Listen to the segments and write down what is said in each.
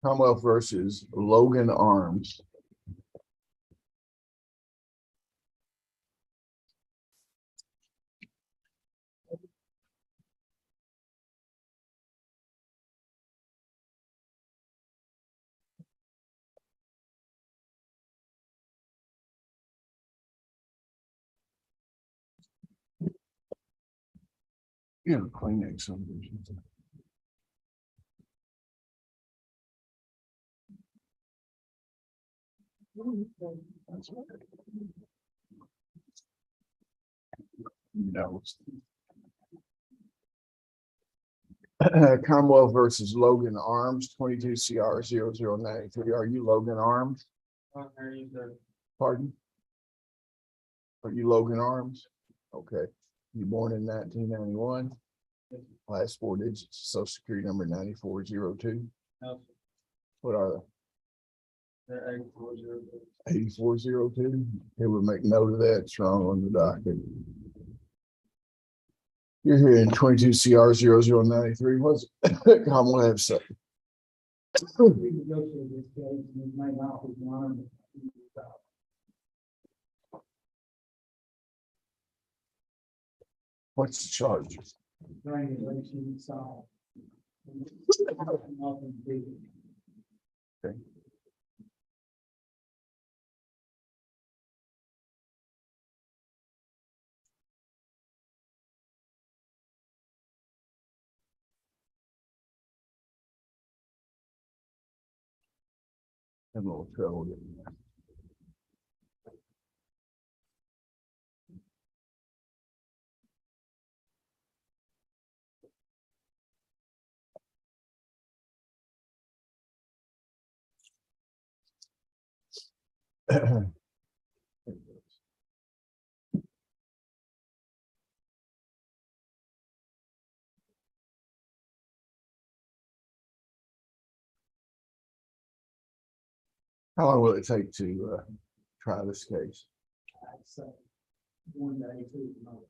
Commonwealth versus Logan Arms. Yeah, Kleenex subdivision. No. Commonwealth versus Logan Arms, 22 CR 0093. Are you Logan Arms? Pardon? Are you Logan Arms? Okay. You born in 1991? Last four digits, social security number 9402. No, What are they're 8402. they? 8402? It would make note of that. It's wrong on the docket. You're here in 22 CR 0093. What's Commonwealth say? We negotiated this case and it might not be one. What's the charge? Triangulation solved. Okay. Have a little trouble getting there. How long will it take to try this case? I'd say 1 day, 2 months.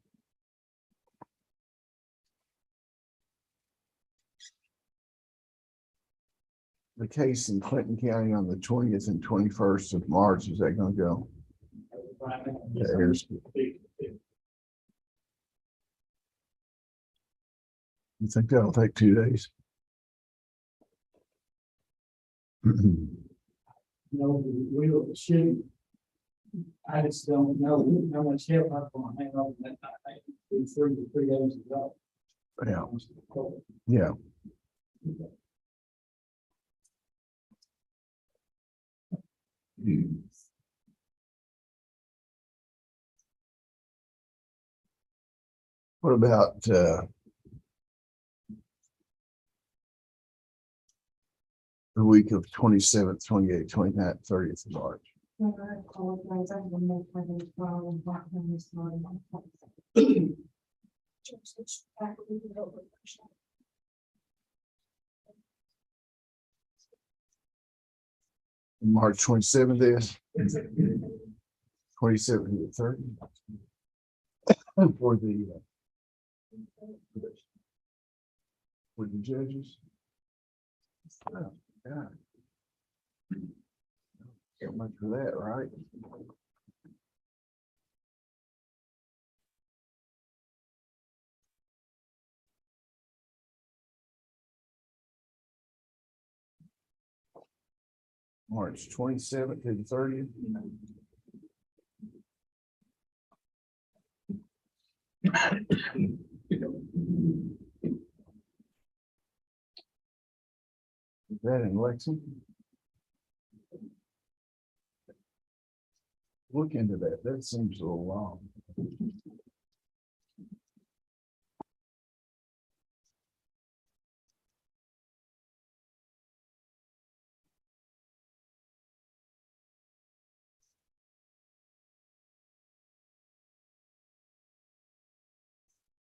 The case in Clinton County on the 20th and 21st of March, is that going to go? Yeah, here's, you think that'll take 2 days? No, we will shoot. I just don't know how much help I'm going to hang on that. I think 3 to 3 days ago. Yeah. Yeah. What about the week of 27th, 28th, 29th, 30th of March? I apologize. I will make my name well and back when this morning. March 27th is 27th to 30. For the judges. Oh, God. So much for that, right? March 27th to the 30th. Is that in Lexington? Look into that. That seems a little long.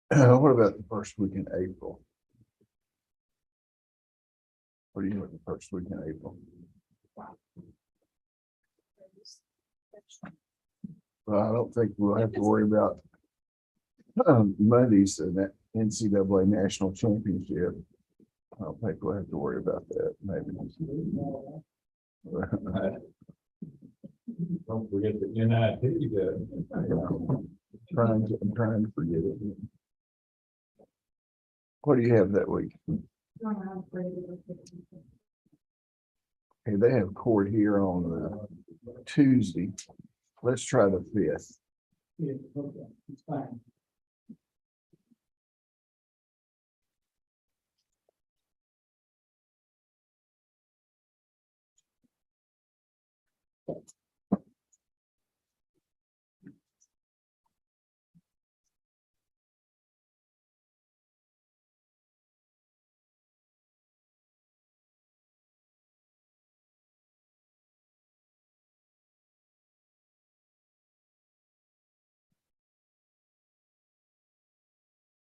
What about the first week in April? What do you want the first week in April? Well, I don't think we'll have to worry about Mondays and that NCAA national championship. I don't think we'll have to worry about that, maybe. Don't forget the NIT, I'm trying to forget it. What do you have that week? Hey, they have court here on Tuesday. Let's try the 5th. Yeah, okay, it's fine.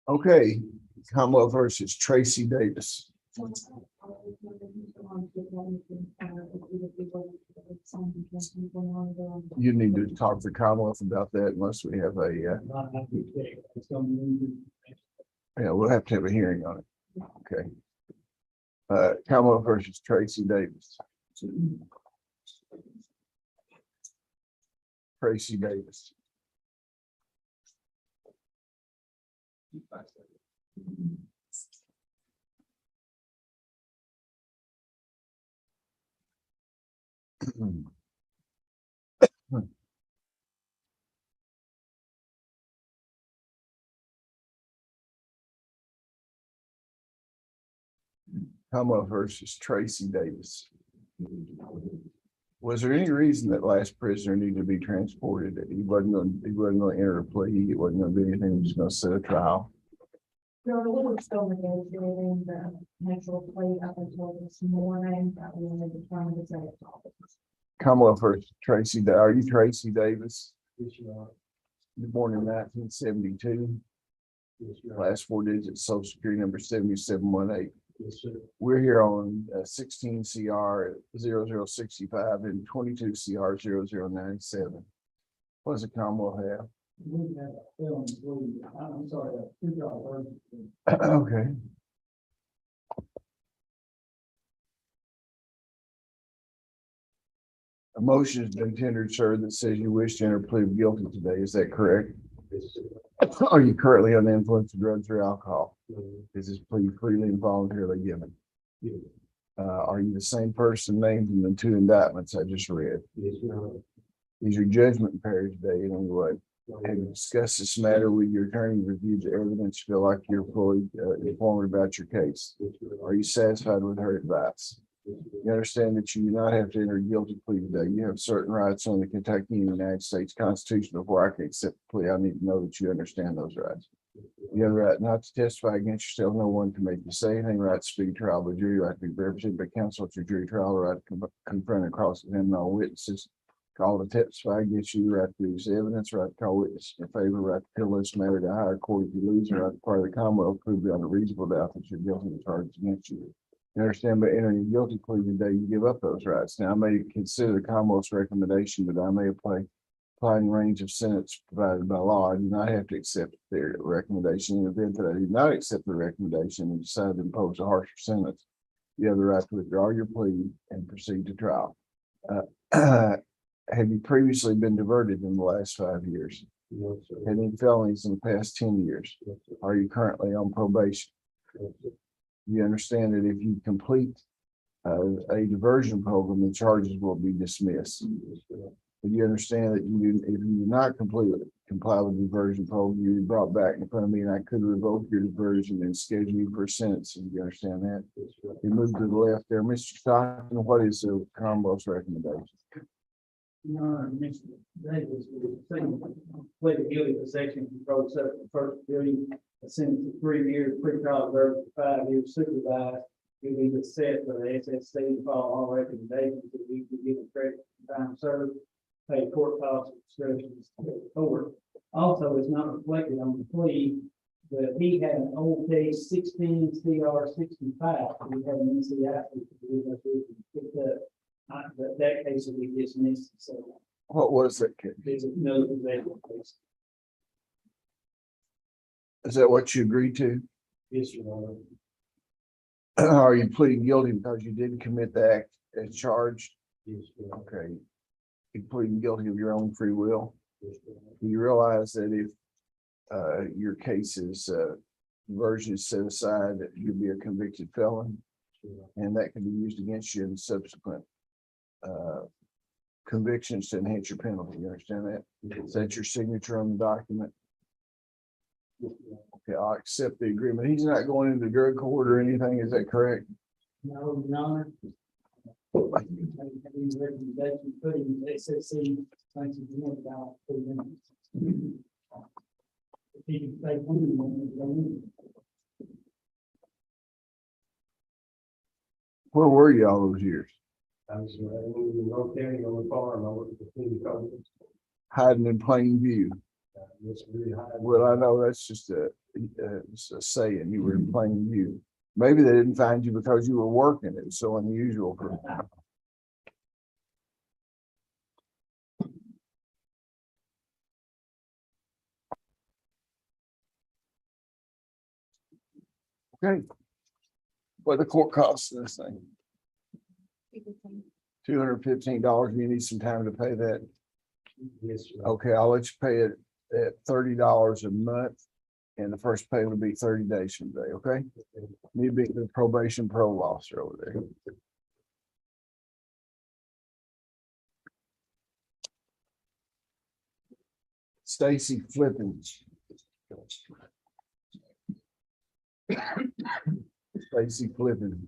Okay, Commonwealth versus Tracy Davis. You need to talk to Commonwealth about that unless we have a, Not happy to take. It's gonna move. yeah, we'll have to have a hearing on it. Okay. Commonwealth versus Tracy Davis. Tracy Davis. Commonwealth versus Tracy Davis. Was there any reason that last prisoner needed to be transported? He wasn't going to enter a plea. He wasn't going to do anything. He was going to set a trial. No, we were still negotiating the natural plate up until this morning, that we only determined it's at all. Commonwealth versus Tracy. Are you Tracy Davis? Yes, you are. You're born in 1972. Yes, you are. Last 4 digits, social security number 7718. Yes, sir. We're here on 16 CR 0065 and 22 CR 0097. What does the Commonwealth have? We have a film, I'm sorry, $2. Okay. A motion has been tendered, sir, that says you wish to enter a plea of guilty today. Is that correct? Are you currently under the influence of drugs or alcohol? Is this plea freely and voluntarily given? Are you the same person named in the 2 indictments I just read? Is your judgment impaired today in any way? Have you discussed this matter with your attorney, reviewed the evidence, feel like you're fully informed about your case? Are you satisfied with her advice? You understand that you do not have to enter a guilty plea today. You have certain rights on the Kentucky and United States Constitution. Before I can accept the plea, I need to know that you understand those rights. You have the right not to testify against yourself. No one can make you say anything. Right to speak trial by jury, right to be represented by counsel at your jury trial, right to confront and cross-examine all witnesses. Call to testify against you, right to produce evidence, right to call witness in your favor, right to appeal this matter to higher court if you lose, and right to part of the Commonwealth prove beyond a reasonable doubt that you're guilty of the charges against you. You understand, by entering a guilty plea today, you give up those rights. Now, I may consider the Commonwealth's recommendation, but I may apply the range of sentence provided by law. I do not have to accept their recommendation. In the event that I do not accept the recommendation and decide to impose a harsher sentence, you have the right to withdraw your plea and proceed to trial. Have you previously been diverted in the last 5 years? No, sir. Any felonies in the past 10 years? Yes, sir. Are you currently on probation? Yes, sir. You understand that if you complete a diversion program, the charges will be dismissed. Yes, sir. But you understand that if you do not comply with the diversion program, you're brought back in front of me and I could revoke your diversion and schedule you for a sentence. You understand that? Yes, sir. You move to the left there. Mr. Stockton, what is the Commonwealth's recommendation? Mr. Davis was saying, pleaded guilty to section controlled substance first degree, a sentence of 3 years, pre-trial verdict for 5 years, supervised. He'll be the set for the SSC to follow all recommendations that we can give him credit for time served, pay court costs, discretions to the court. Also, it's not reflected on the plea that he had an old case 16 CR 65. We had an NCI picked up. That case will be dismissed. So What was that case? there's no executive case. Is that what you agreed to? Yes, Your Honor. Are you pleading guilty because you didn't commit the act as charged? Okay. You pleading guilty of your own free will? You realize that if your case is version is set aside, that you'll be a convicted felon, and that can be used against you in subsequent convictions to enhance your penalty. You understand that? Is that your signature on the document? Okay, I'll accept the agreement. He's not going into drug court or anything, is that correct? No, Your Honor. These recommendations put in SSC, thanks to the about 2 minutes. If you can take one, Where were you all those years? I was in Monroe County on the farm. I worked with the clean company. Hiding in plain view. It's really high. Well, I know that's just it's a saying, you were in plain view. Maybe they didn't find you because you were working. It was so unusual for. Okay. What the court costs this thing? $215. You need some time to pay that. Yes, sir. Okay, I'll let you pay it at $30 a month. And the first payment will be 30 days from today, okay? Need to be the probation parole officer over there. Stacy Flippin. Stacy Flippin.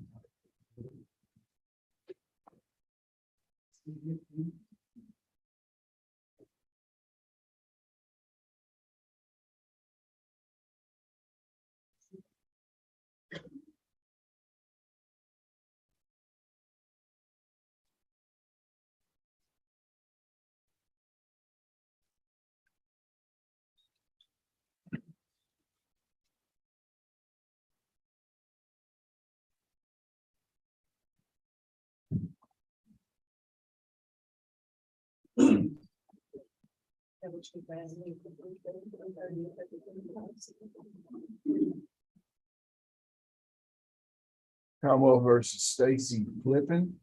Commonwealth versus Stacy Flippin,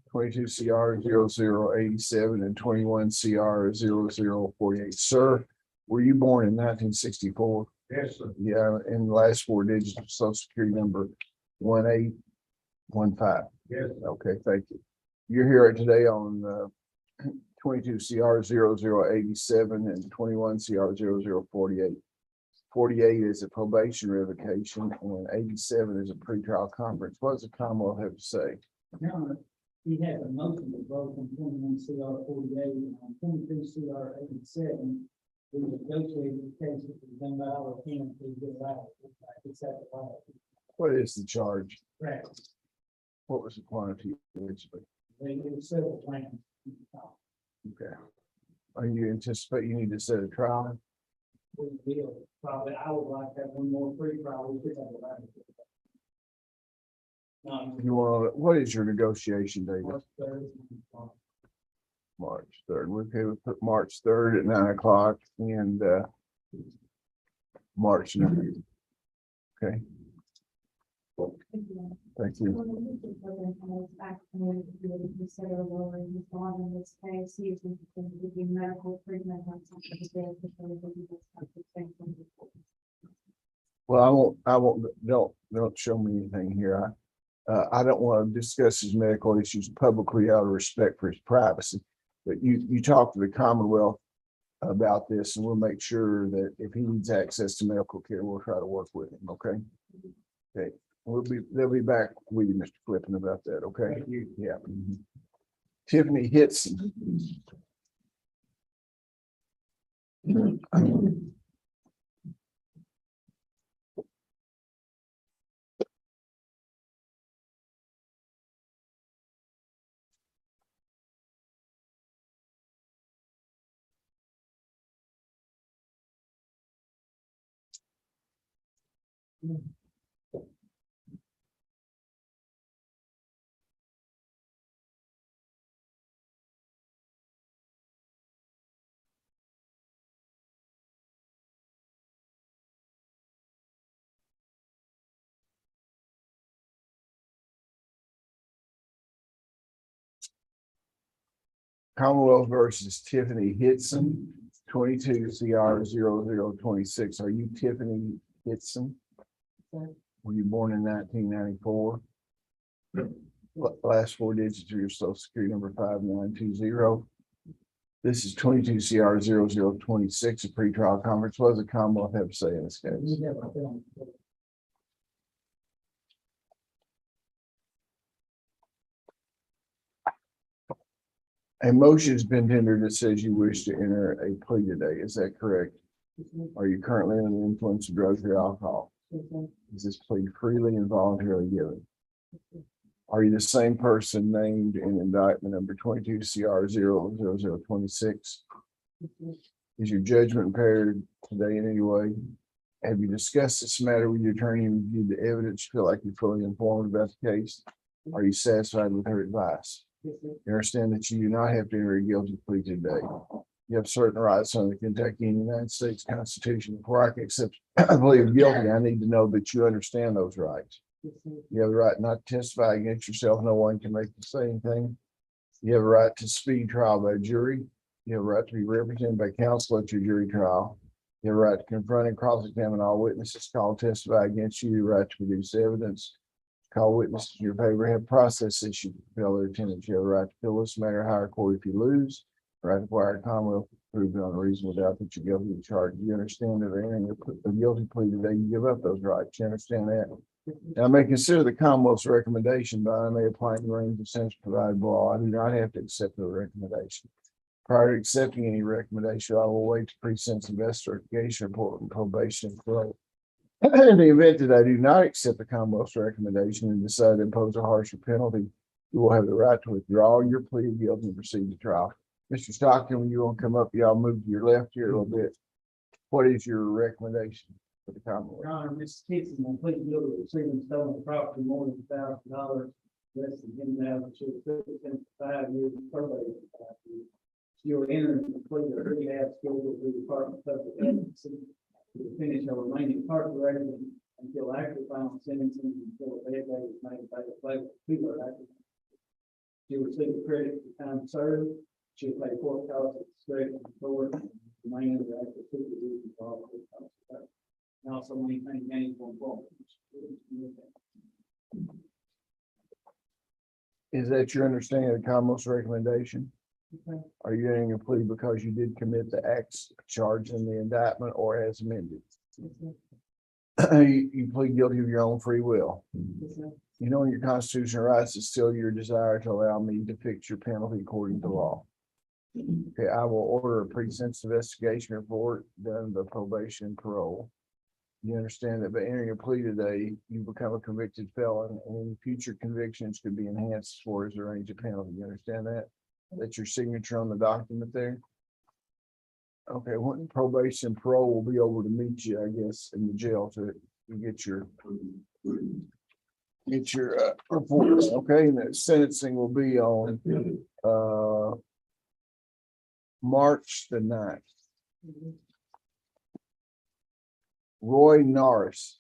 22 CR 0087 and 21 CR 0048. Sir, were you born in 1964? Yes, sir. Yeah, and the last 4 digits of social security number 1815. Yes. Okay, thank you. You're here today on 22 CR 0087 and 21 CR 0048. 48 is a probation revocation and 87 is a pretrial conference. What does the Commonwealth have to say? Your Honor, he had a motion to vote on 21 CR 48 and on 22 CR 87. We negotiated the case that was done by our attorney to get it out. It's at the law. What is the charge? Correct. What was the quantity originally? They did several plans. Okay. Are you anticipate you need to set a trial? We deal, probably, I would like to have one more free trial. We could have a lot. You want, what is your negotiation date? March 3rd. March 3rd. We're okay with put March 3rd at 9 o'clock and March 9th. Okay, thank you. Well, I won't, don't show me anything here. I don't want to discuss his medical issues publicly out of respect for his privacy. But you talk to the Commonwealth about this and we'll make sure that if he needs access to medical care, we'll try to work with him, okay? Okay, they'll be back with you, Mr. Flippin, about that, okay? Thank you. Yeah. Tiffany Hitson. Commonwealth versus Tiffany Hitson, 22 CR 0026. Are you Tiffany Hitson? Were you born in 1994? Last four digits of your social security number 5920. This is 22 CR 0026, a pretrial conference. What does the Commonwealth have to say in this case? A motion has been tendered that says you wish to enter a plea today. Is that correct? Are you currently under the influence of drugs or alcohol? Is this plea freely and voluntarily given? Are you the same person named in indictment number 22 CR 00026? Is your judgment impaired today in any way? Have you discussed this matter with your attorney and reviewed the evidence? You feel like you're fully informed about the case? Are you satisfied with her advice? You understand that you do not have to enter a guilty plea today. You have certain rights under the Kentucky and United States Constitution. Before I can accept a plea of guilty, I need to know that you understand those rights. You have the right not to testify against yourself. No one can make you say anything. You have a right to speedy trial by jury. You have a right to be represented by counsel at your jury trial. You have a right to confront and cross-examine all witnesses called to testify against you. Your right to produce evidence, call witnesses in your favor, have process issues to compel their attendance. You have a right to fill this matter higher court if you lose. Right to require a Commonwealth to prove beyond a reasonable doubt that you're guilty of the charge. You understand that entering a guilty plea today, you give up those rights. You understand that? Now, I may consider the Commonwealth's recommendation, but I may apply the range of sentence provided by law. I do not have to accept the recommendation. Prior to accepting any recommendation, I will wait to pre-sentence investigation report and probation and parole. In the event that I do not accept the Commonwealth's recommendation and decide to impose a harsher penalty, you will have the right to withdraw your plea of guilty and proceed to trial. Mr. Stockton, when you want to come up, y'all move to your left here a little bit. What is your recommendation for the Commonwealth? Your Honor, Mrs. Kitson, will plead guilty to receiving stolen property more than $1,000, less than $10,000. She was sentenced to 5 years and probated for 5 years. She will enter and complete her rehab schedule with the Department of Public Advocacy to finish her remaining incarcerated until after final sentencing, until a bad day is made available to her. She will receive credit for time served. She'll pay court costs at discretion of the court and remain under active supervision for all court costs. And also maintain gainful employment. Is that your understanding of the Commonwealth's recommendation? Okay. Are you entering a plea because you did commit the acts charged in the indictment or as amended? You plead guilty of your own free will. You know, in your constitutional rights, it's still your desire to allow me to fix your penalty according to law. Okay, I will order a pre-sentence investigation report done by probation and parole. You understand that by entering a plea today, you become a convicted felon, and any future convictions could be enhanced as far as the range of penalty. You understand that? That's your signature on the document there. Okay, when probation and parole will be over to meet you, I guess, in the jail to get your report. Okay, and the sentencing will be on March the 9th. Roy Norris.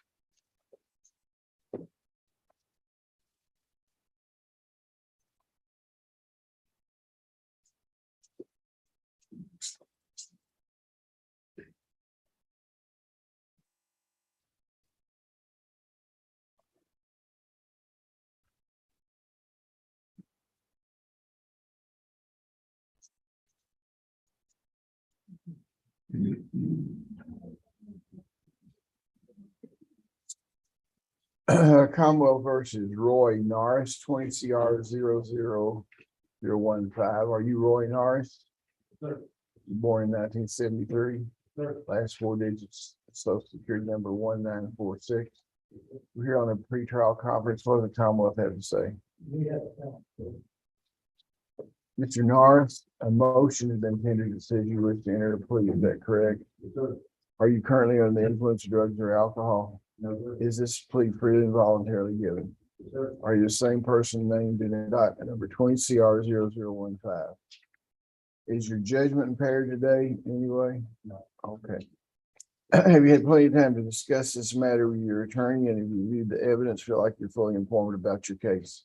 Commonwealth versus Roy Norris, 20 CR 00015. Are you Roy Norris? Sir. Born in 1973. Sir. Last four digits, social security number 1946. We're here on a pretrial conference. What does the Commonwealth have to say? Mr. Norris, a motion has been tendered that says you wish to enter a plea. Is that correct? Sir. Are you currently under the influence of drugs or alcohol? No, sir. Is this plea freely and voluntarily given? Sir. Are you the same person named in indictment number 20 CR 0015? Is your judgment impaired today anyway? No. Okay. Have you had plenty of time to discuss this matter with your attorney and have you reviewed the evidence? Feel like you're fully informed about your case?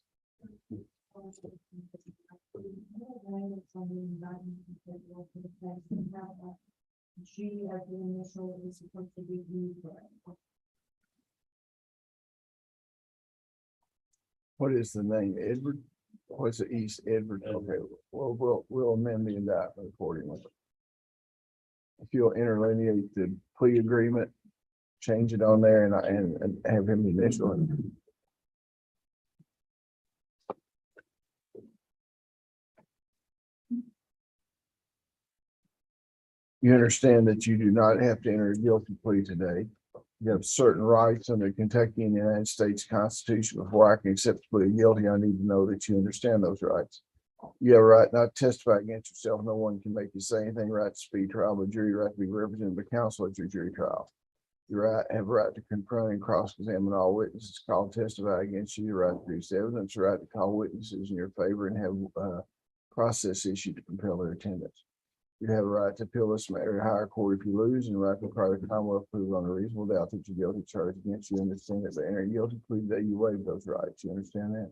saying it's on the indictment. G as the initial is supposed to be U for it. What is the name? Edward? What's the East Edward? Okay, well, we'll amend the indictment accordingly. If you'll interlineate the plea agreement, change it on there and have him initial it. You understand that you do not have to enter a guilty plea today. You have certain rights under Kentucky and the United States Constitution. Before I can accept the plea of guilty, I need to know that you understand those rights. You have a right not to testify against yourself. No one can make you say anything. Right to speed trial, but jury right to be represented by counsel at your jury trial. You have a right to confront and cross-examine all witnesses called to testify against you. Your right to produce evidence. Your right to call witnesses in your favor and have process issued to compel their attendance. You have a right to appeal this matter to higher court if you lose, and the right to require the Commonwealth prove on a reasonable doubt that you're guilty charged against you. Understand that by entering guilty plea that you waive those rights. You understand that?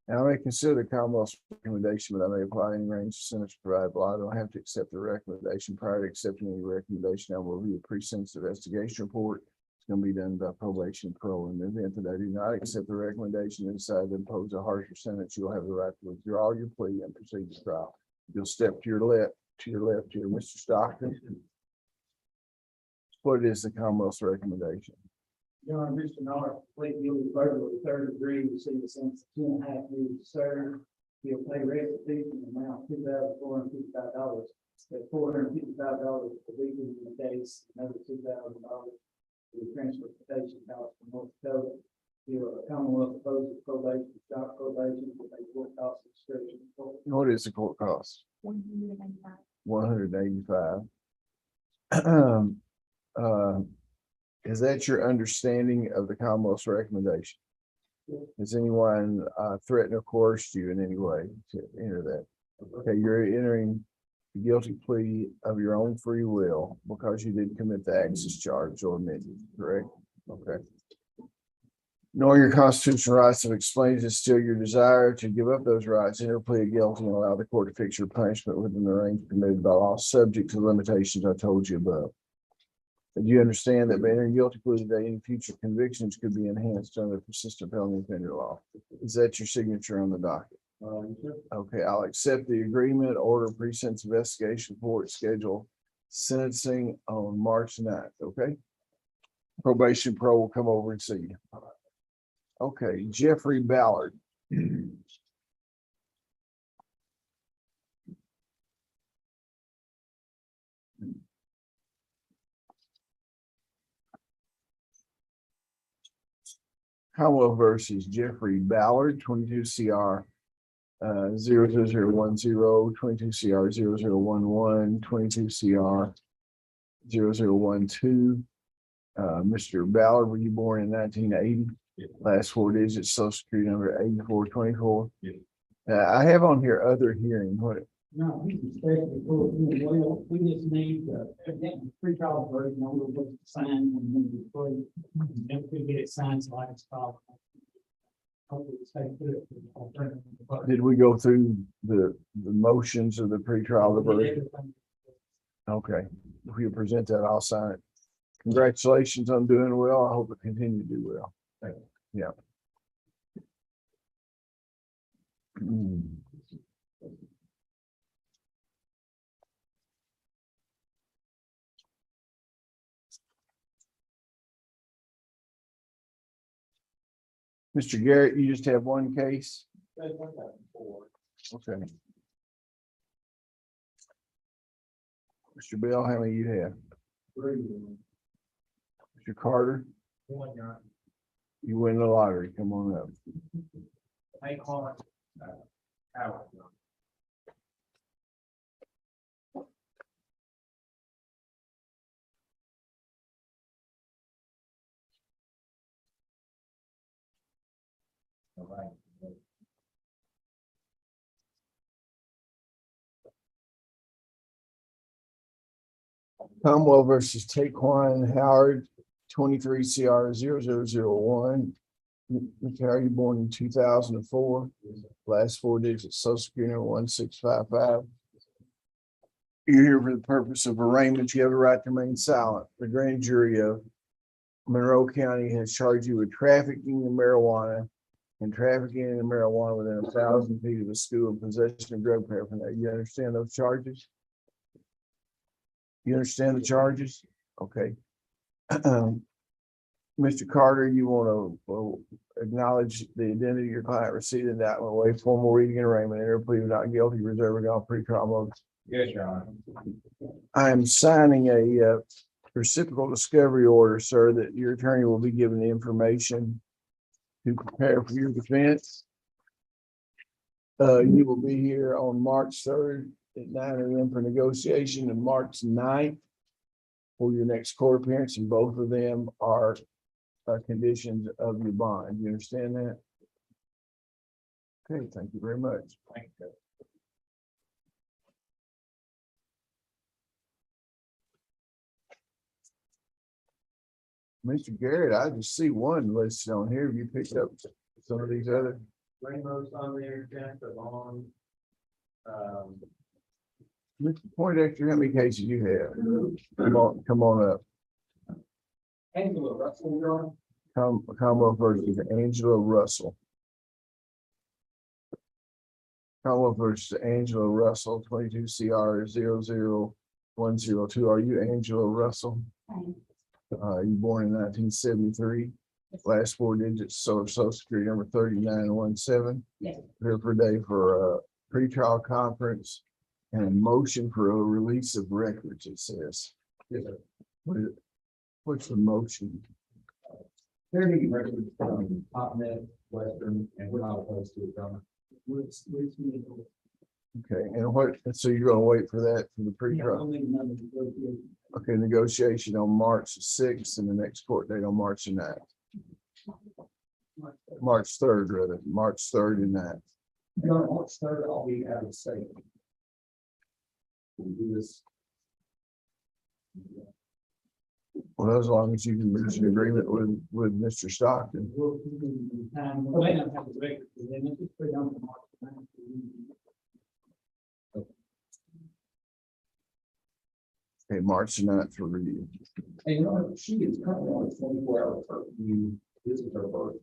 Now, I may consider the Commonwealth's recommendation, but I may apply any range of sentence provided by law. I don't have to accept the recommendation. Prior to accepting any recommendation, I will review a pre-sentence investigation report. It's going to be done by probation and parole. In the event that I do not accept the recommendation and decide to impose a harsher sentence, you'll have the right to withdraw your plea and proceed to trial. You'll step to your left here, Mr. Stockton. What is the Commonwealth's recommendation? Your Honor, Mr. North, plead guilty to burglary third degree, receive a sentence of 2.5 years to serve. He'll pay restitution amount of $2,455. That's $455 for legal in the case, another $2,000 for the transportation costs from North Dakota. Your Commonwealth opposes probation, stop probation, with a court cost subscription. What is the court cost? 195. 185. Is that your understanding of the Commonwealth's recommendation? Has anyone threatened or coerced you in any way to enter that? Okay, you're entering the guilty plea of your own free will because you didn't commit the acts as charged or omitted, correct? Okay. Knowing your constitutional rights have explained is still your desire to give up those rights, enter a plea of guilty, and allow the court to fix your punishment within the range permitted by law, subject to the limitations I told you above. Do you understand that by entering guilty plea today, any future convictions could be enhanced under persistent felony offender law? Is that your signature on the docket? Okay, I'll accept the agreement, order pre-sentence investigation report, schedule sentencing on March 9th, okay? Probation pro will come over and see you. Okay, Jeffrey Ballard. Commonwealth versus Jeffrey Ballard, 22 CR 00010, 22 CR 0011, 22 CR 0012. Mr. Ballard, were you born in 1980? Last four digits, social security number 8424. I have on here other hearing. What? No, he's especially for, well, we just need the pre-trial version, I'm gonna put the sign when we play. And if we get it signed, so I can stop. Hopefully it's safe to it. Did we go through the motions of the pre-trial version? Okay, if you present that, I'll sign it. Congratulations on doing well. I hope it continue to do well. Yeah. Mr. Garrett, you just have one case? Okay. Mr. Bell, how many you have? Mr. Carter, you win the lottery. Come on up. I call it, Howard. All right. Commonwealth versus Taquan Howard, 23 CR 0001. Mr. Harry, you born in 2004, last four digits, social security number 1655. You're here for the purpose of arraignment. You have the right to remain silent. The grand jury of Monroe County has charged you with trafficking in marijuana and trafficking in marijuana within 1,000 feet of the school and possession of drug paraphernalia. You understand those charges? You understand the charges? Okay. Mr. Carter, you want to acknowledge the identity of your client, receipt of indictment, waive formal reading and arraignment, enter plea of not guilty, reserving all pre-trial motions. Yes, Your Honor. I am signing a reciprocal discovery order, sir, that your attorney will be given the information to prepare for your defense. You will be here on March 3rd at 9 a.m. for negotiation, and March 9th for your next court appearance, and both of them are conditions of your bond. You understand that? Okay, thank you very much. Thank you. Mr. Garrett, I just see one listed on here. Have you picked up some of these other? Rainbow's on there, Jasper on. Mr. Poindexter, how many cases you have? Come on up. Angela Russell, Your Honor. Commonwealth versus Angela Russell. Commonwealth versus Angela Russell, 22 CR 00102. Are you Angela Russell? You born in 1973. Last four digits, social security number 3917. Yes. Here per day for a pretrial conference and a motion for a release of records, it says. Yes, sir. What's the motion? They're getting records from Popnet, Western, and we're not opposed to it, Your Honor. Okay, and what, so you're gonna wait for that for the pretrial? Okay, negotiation on March 6th and the next court date on March 9th. March 3rd, rather, March 3rd and 9th. Your Honor, March 3rd, I'll be out of state. We'll do this. Well, as long as you can reach an agreement with Mr. Stockton. Okay, March 9th for review. And Your Honor, she is currently on a 24-hour curfew. This is her birth.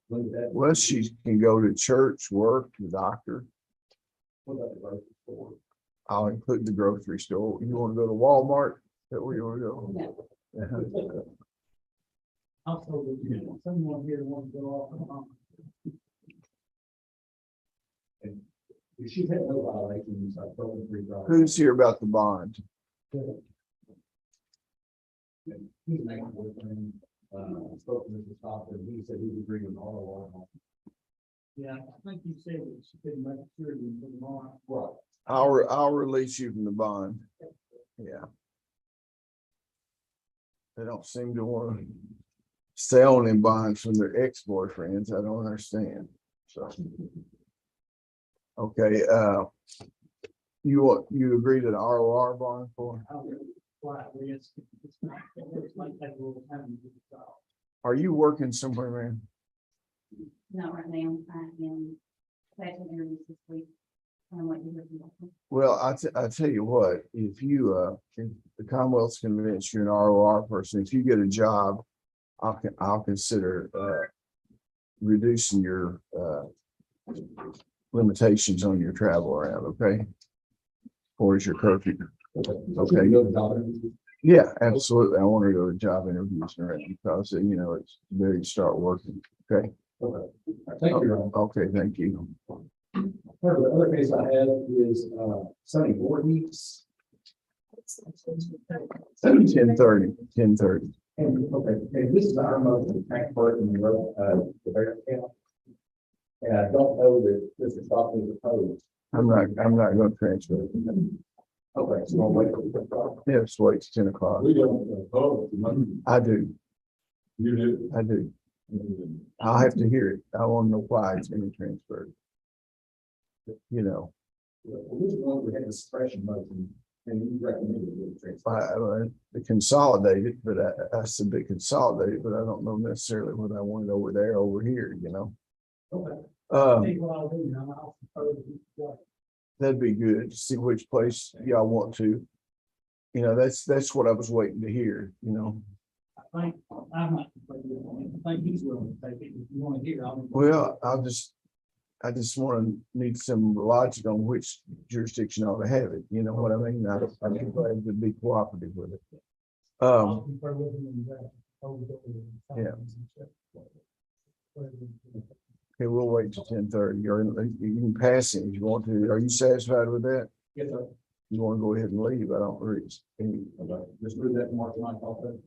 Well, she can go to church, work, the doctor. What about the grocery store? I'll include the grocery store. You want to go to Walmart? Is that where you want to go? Uh-huh. Also, someone here wants to go off. She's had no violations. I've broken 3 drives. Who's here about the bond? He's an ex-boyfriend. Spoke to Mr. Stockton. He said he would bring an ROR. Yeah, I think you said that she couldn't make sure you put them on. Right. I'll release you from the bond. Yeah. They don't seem to want to stay on in bonds from their ex-boyfriends. I don't understand. So. Okay, you agree to the ROR bond for? Are you working somewhere, man? Not right now, I am taking interviews this week. What you heard about. Well, I tell you what, if the Commonwealth's convinced you're an ROR person, if you get a job, I'll consider reducing your limitations on your travel around, okay? Or is your curfew? Okay. Yeah, absolutely. I want to go to job interviews and everything because, you know, it's ready to start working, okay? Okay. Thank you, Your Honor. Okay, thank you. The other case I have is Sonny Voorhees. 10:30. And this is our motion, transport in the road, the Bear County. And I don't know that Mr. Stockton is opposed. I'm not going to transfer it. Okay, so I'll wait. Yes, wait, it's 10 o'clock. We don't oppose. I do, You do. I do. I'll have to hear it. I want to know why it's being transferred. You know, Which one we had a suppression motion And you recommended it. The consolidated, but I said they consolidated, but I don't know necessarily what I wanted over there, over here, you know. Okay. Um, Tell you what I'll do now, I'll propose it. that'd be good to see which place y'all want to. You know, that's what I was waiting to hear, you know. I think, I might, I think he's willing to take it, if you want to hear. Well, I just want to need some logic on which jurisdiction ought to have it. You know what I mean? I'm glad to be cooperative with it. I'll confer with him and, Yeah. Okay, we'll wait till 10:30, or you can pass it if you want to. Are you satisfied with that? Yes, sir. You want to go ahead and leave? I don't really. Just do that March 9th also.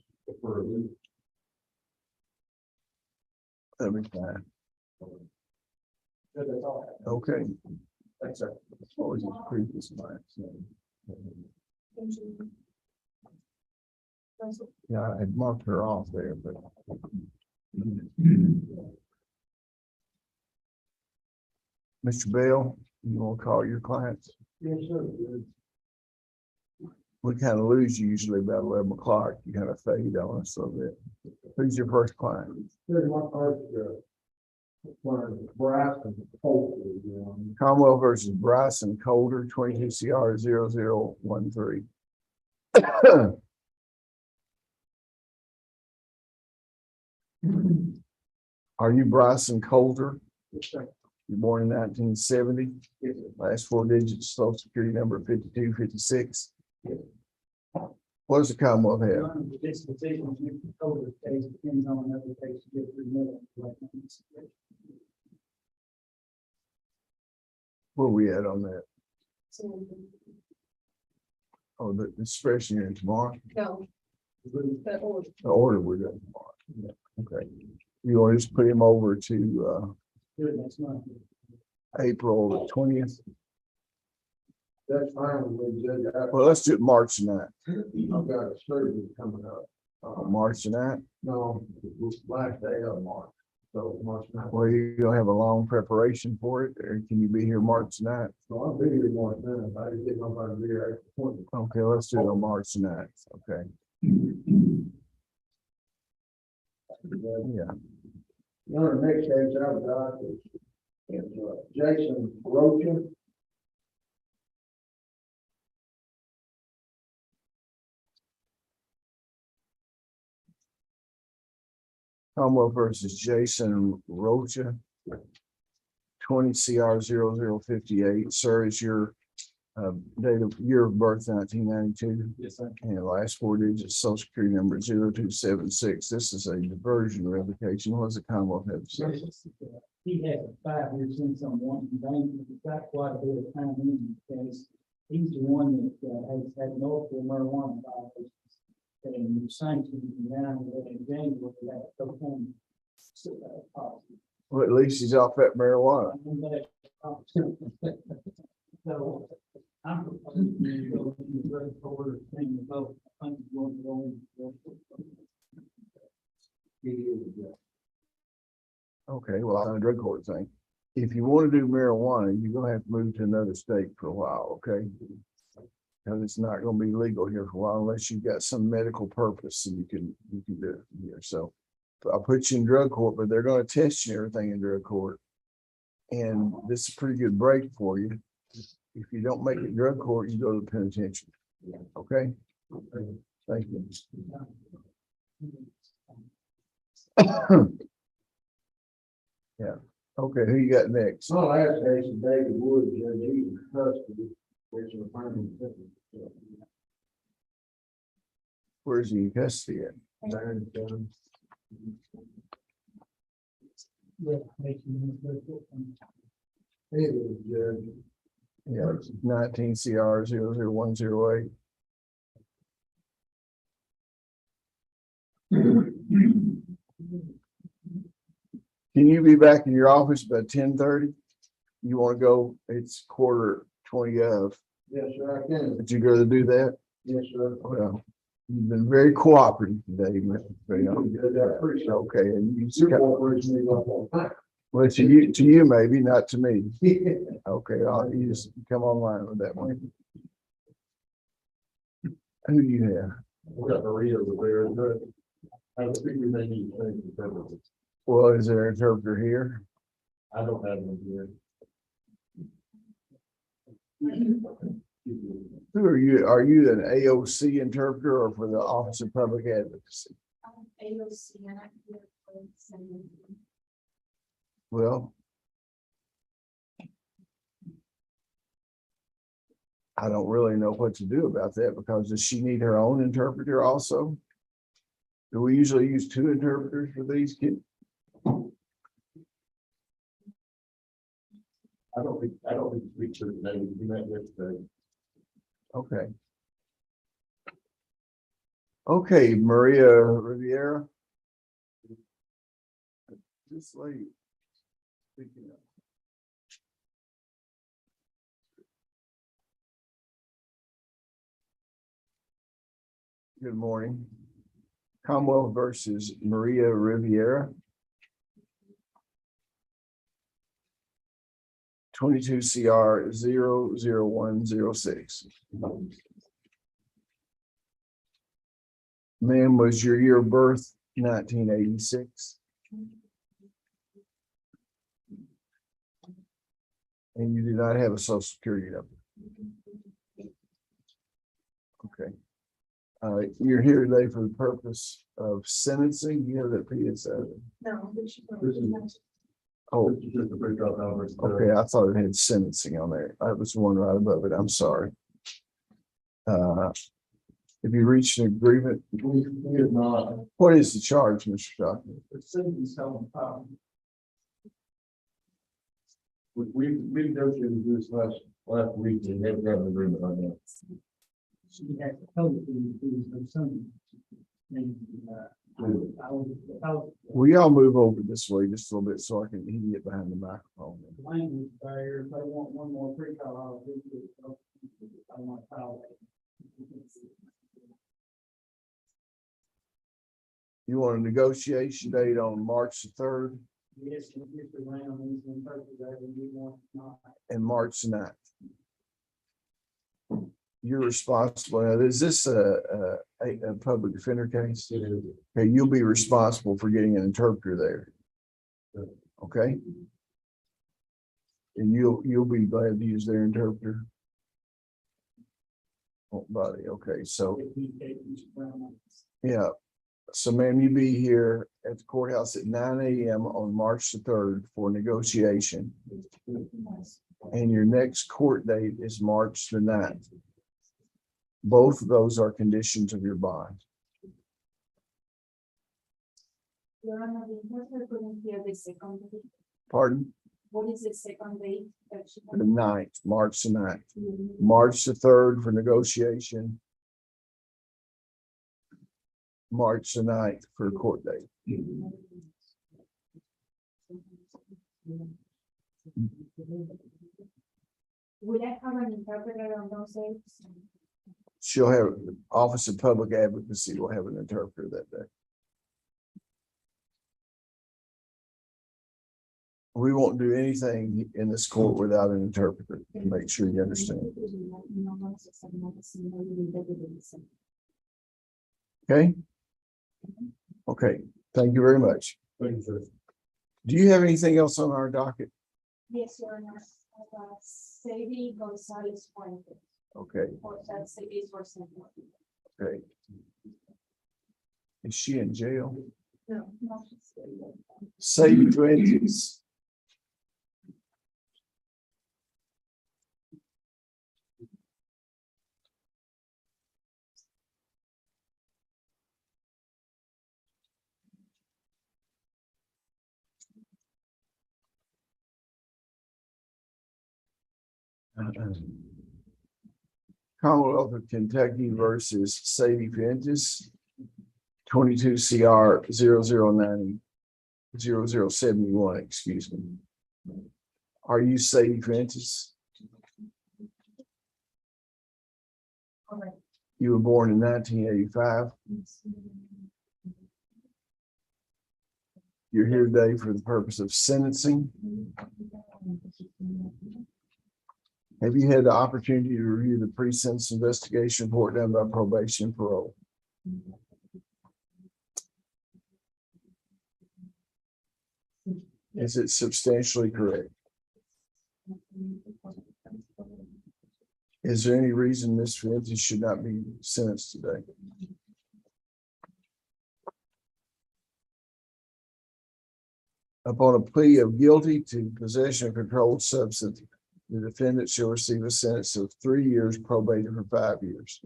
For a week. That'll be fine. That's all. Okay. Thanks, sir. What was his previous line? Yeah, I had marked her off there, but. Mr. Bell, you want to call your clients? Yes, sir. We kind of lose you usually about 11 o'clock. You kind of fade on us a little bit. Who's your first client? Commonwealth versus Bryson Colder, 22 CR 0013. Are you Bryson Colder? You're born in 1970. Last four digits, social security number 5256. What does the Commonwealth have? This decision, you control the case, depends on another case to get through. Where we at on that? Oh, the expression here tomorrow. No. That order. The order we're doing tomorrow. Yeah, okay. You want to just put him over to Good, next month. April 20th? That's fine with me, Judge. Well, let's do it March 9th. I've got a surgery coming up. March 9th. No, it's last day of March. So March 9th. Well, you're gonna have a long preparation for it, or can you be here March 9th? So I'll be here March 9th. I just didn't know if I'd be here April 20th. Okay, let's do it on March 9th. Okay. Yeah. The next case I've got is Jason Rocha. Commonwealth versus Jason Rocha. 20 CR 0058. Sir, is your date of year of birth 1992? Yes, sir. And last four digits, social security number 0276. This is a diversion revocation. What does the Commonwealth have to say? He has a 5-year sentence on one thing, he's got quite a bit of time in the case. He's the one that has had multiple marijuana violations. And the sanctions now in January that cocaine. Well, at least he's off that marijuana. So I'm proposing to go to the drug court thing to vote. I think it's going to go in. Okay, well, on a drug court thing. If you want to do marijuana, you're gonna have to move to another state for a while, okay? Because it's not gonna be legal here for a while unless you've got some medical purpose and you can do it here. So I'll put you in drug court, but they're gonna test you and everything in drug court. And this is a pretty good break for you. If you don't make it drug court, you go to the penitentiary. Okay? Thank you. Yeah. Okay, who you got next? My last case is David Wood, Judge, he's in custody. Which is a permanent sentence. Where's he in custody at? He is, Judge. Yeah, it's 19 CR 00108. Can you be back in your office by 10:30? You want to go? It's 20 of. Yes, sir, I can. Would you rather do that? Yes, sir. Well, you've been very cooperative today, Mr. Bell. Judge, I appreciate it. Okay, and you Your cooperation is up on time. well, to you maybe, not to me. Okay, you just come online with that one. Who do you have? We got Maria over there, but I don't think we may need to change the purpose. Well, is there an interpreter here? I don't have them here. Who are you? Are you an AOC interpreter or for the Office of Public Advocacy? AOC and I'm here for sending. Well, I don't really know what to do about that because does she need her own interpreter also? Do we usually use two interpreters for these kids? I don't think we should, maybe we met yesterday. Okay. Okay, Maria Riviera. This lady. Speaking of. Good morning. Commonwealth versus Maria Riviera. 22 CR 00106. Ma'am, was your year of birth 1986? And you do not have a social security number? Okay. You're here today for the purpose of sentencing. You have that PSA. No, we should. Oh, This is just a break out numbers. okay. I thought it had sentencing on there. I was one right above it. I'm sorry. If you reached an agreement, We have not, what is the charge, Mr. Stockton? The city's selling property. we negotiated this last week and never got an agreement on that. She had to tell it to her son. And, I was, Will y'all move over this way just a little bit so I can get behind the microphone? language barrier, if I want one more pre-call, I'll do it. I want to file it. You want a negotiation date on March the 3rd Yes, if Mr. Lamb is in purpose, that would be one, not. and March the 9th. You're responsible. Now, is this a public defender case? It is. Okay, you'll be responsible for getting an interpreter there. Okay? And you'll be glad to use their interpreter. Oh, buddy, okay, so, If we take Mr. Brown. yeah. So ma'am, you be here at the courthouse at 9 a.m. on March the 3rd for negotiation. And your next court date is March the 9th. Both of those are conditions of your bond. Your Honor, the interpreter couldn't hear the second date. Pardon? What is the second date that she? The 9th, March the 9th. March the 3rd for negotiation. March the 9th for a court date. Would I have an interpreter on those dates? She'll have, Office of Public Advocacy will have an interpreter that day. We won't do anything in this court without an interpreter. Make sure you understand. Okay? Okay, thank you very much. Thank you, sir. Do you have anything else on our docket? Yes, Your Honor. Sadie Gonzalez Fuentes, Okay, or that Sadie is for something. okay. Is she in jail? No, no. Sadie Fuentes. Commonwealth of Kentucky versus Sadie Fuentes. 22 CR 0071, excuse me. Are you Sadie Fuentes? Correct. You were born in 1985. You're here today for the purpose of sentencing. Have you had the opportunity to review the pre-sentence investigation report done by probation and parole? Is it substantially correct? Is there any reason Ms. Fields should not be sentenced today? Upon a plea of guilty to possession of controlled substance, the defendant shall receive a sentence of 3 years probated for 5 years.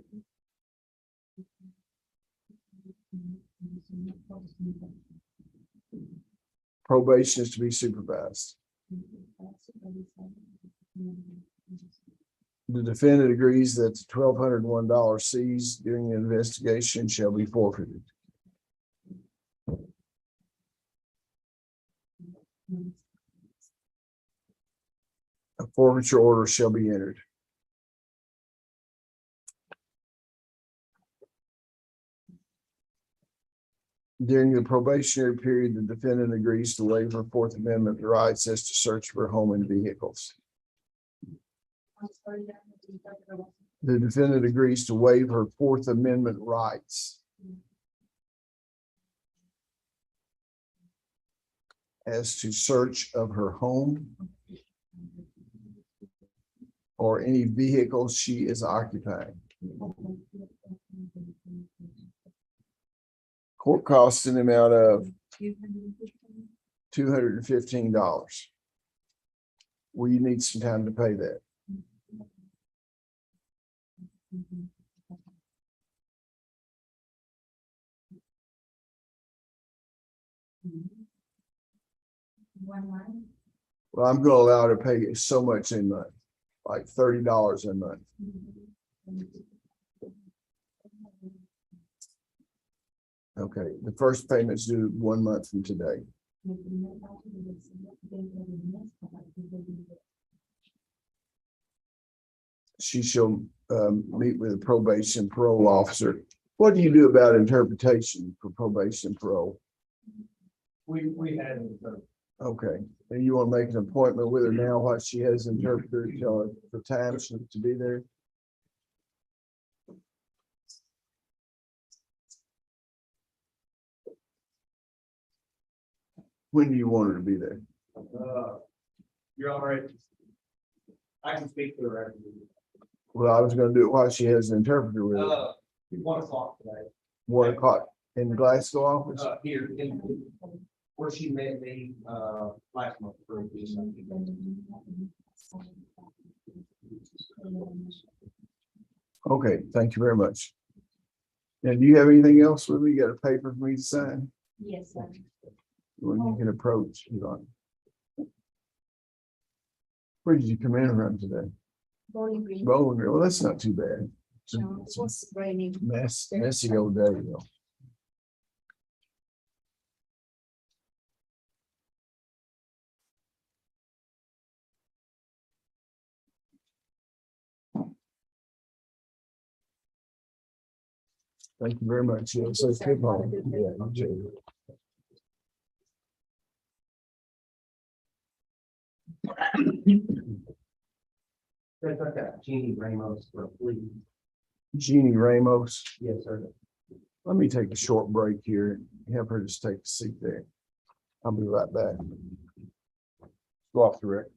Probation is to be supervised. The defendant agrees that the $1,201 seized during the investigation shall be forfeited. A forfeiture order shall be entered. During the probationary period, the defendant agrees to waive her Fourth Amendment rights as to search for home and vehicles. The defendant agrees to waive her Fourth Amendment rights as to search of her home or any vehicles she is occupying. Court costs in the amount of $215. Will you need some time to pay that? Well, I'm gonna allow her to pay you so much a month, like $30 a month. Okay, the first payment's due 1 month from today. She shall meet with a probation parole officer. What do you do about interpretation for probation parole? We had it, Okay, and you want to make an appointment with her now while she has an interpreter, tell her the time she to be there? When do you want her to be there? You're all right. I can speak to her. Well, I was gonna do it while she has an interpreter with her. 1 o'clock today. 1 o'clock in the Glasgow office? Here in where she met me last month for this. Okay, thank you very much. And do you have anything else with me? You got a paper for me to sign? Yes, sir. When you can approach, Yvonne. Where did you come in from today? Bowling Green. Bowling Green. Well, that's not too bad. It's No, it was raining. messy old day, though. Thank you very much. Yeah, so good morning. Yeah, you too. That's like that Jeannie Ramos for a plea. Jeannie Ramos. Yes, sir. Let me take a short break here and have her just take a seat there. I'll be right back. Go off the record.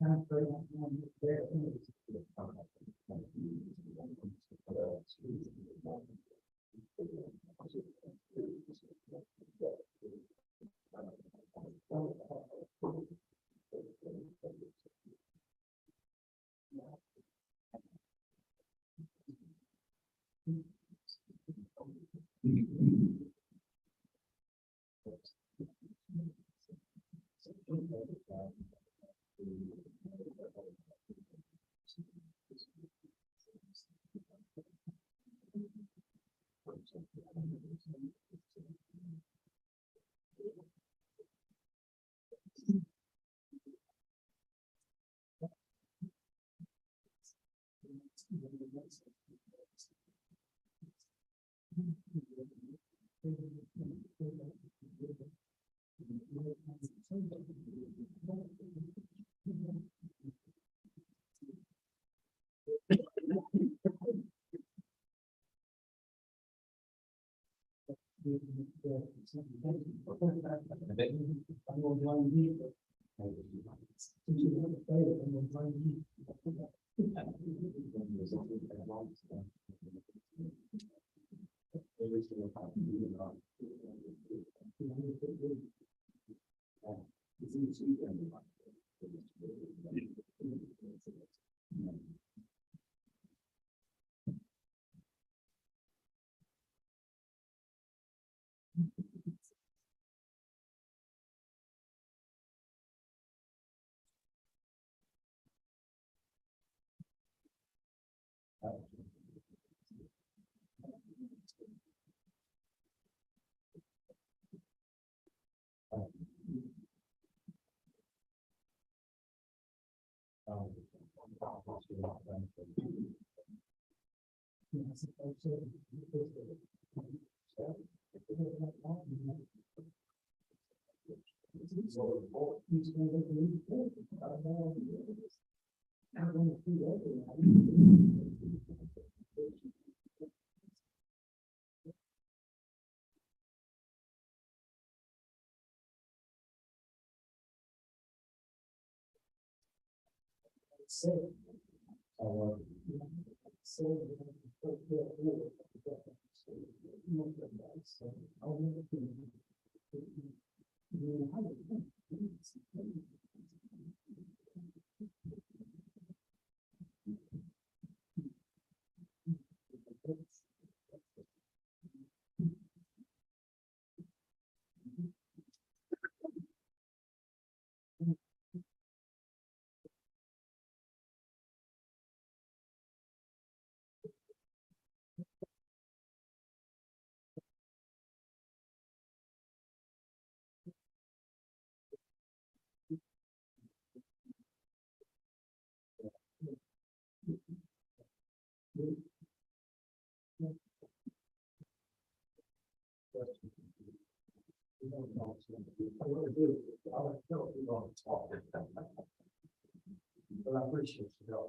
Time frame on there. I'm gonna blame you. Since you have a failure, I'm gonna blame you. But I appreciate you.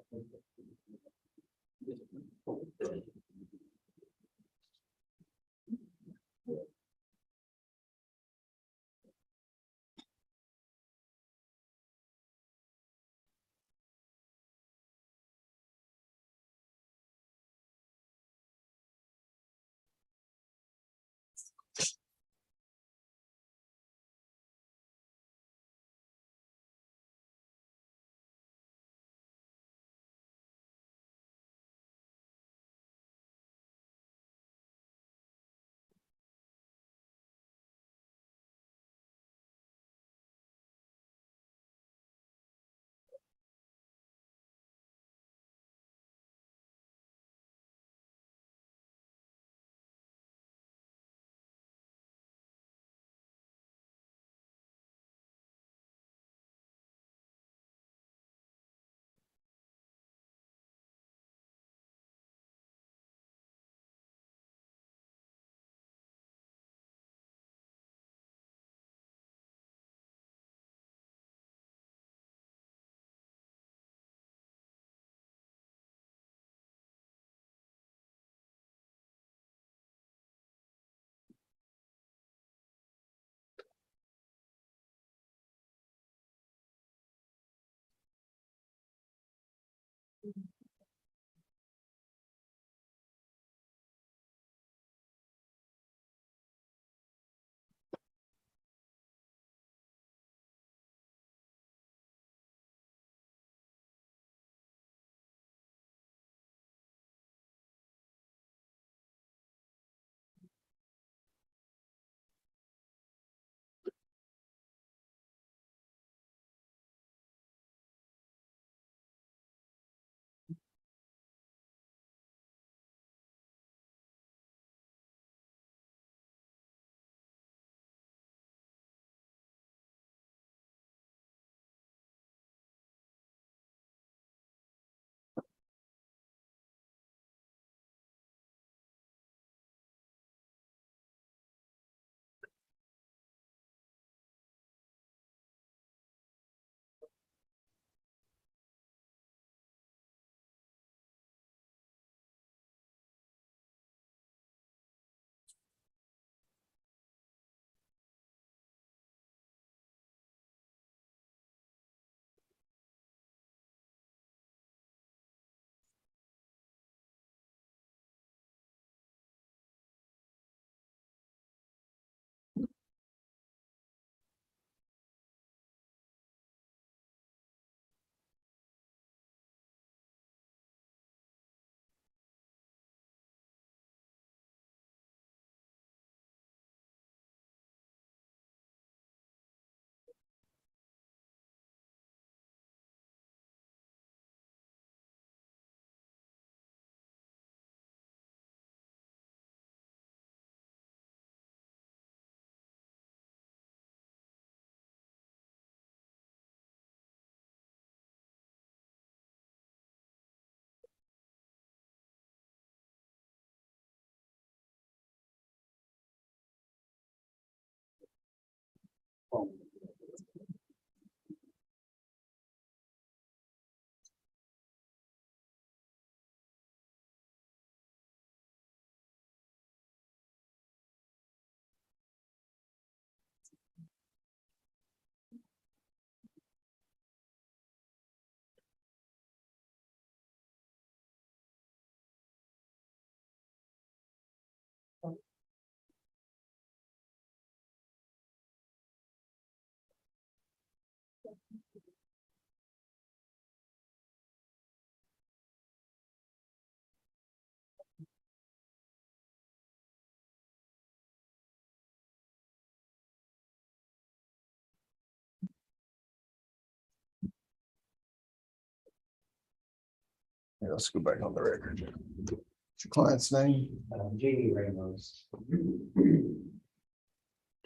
Yeah, let's go back on the record. What's your client's name? Jeannie Ramos.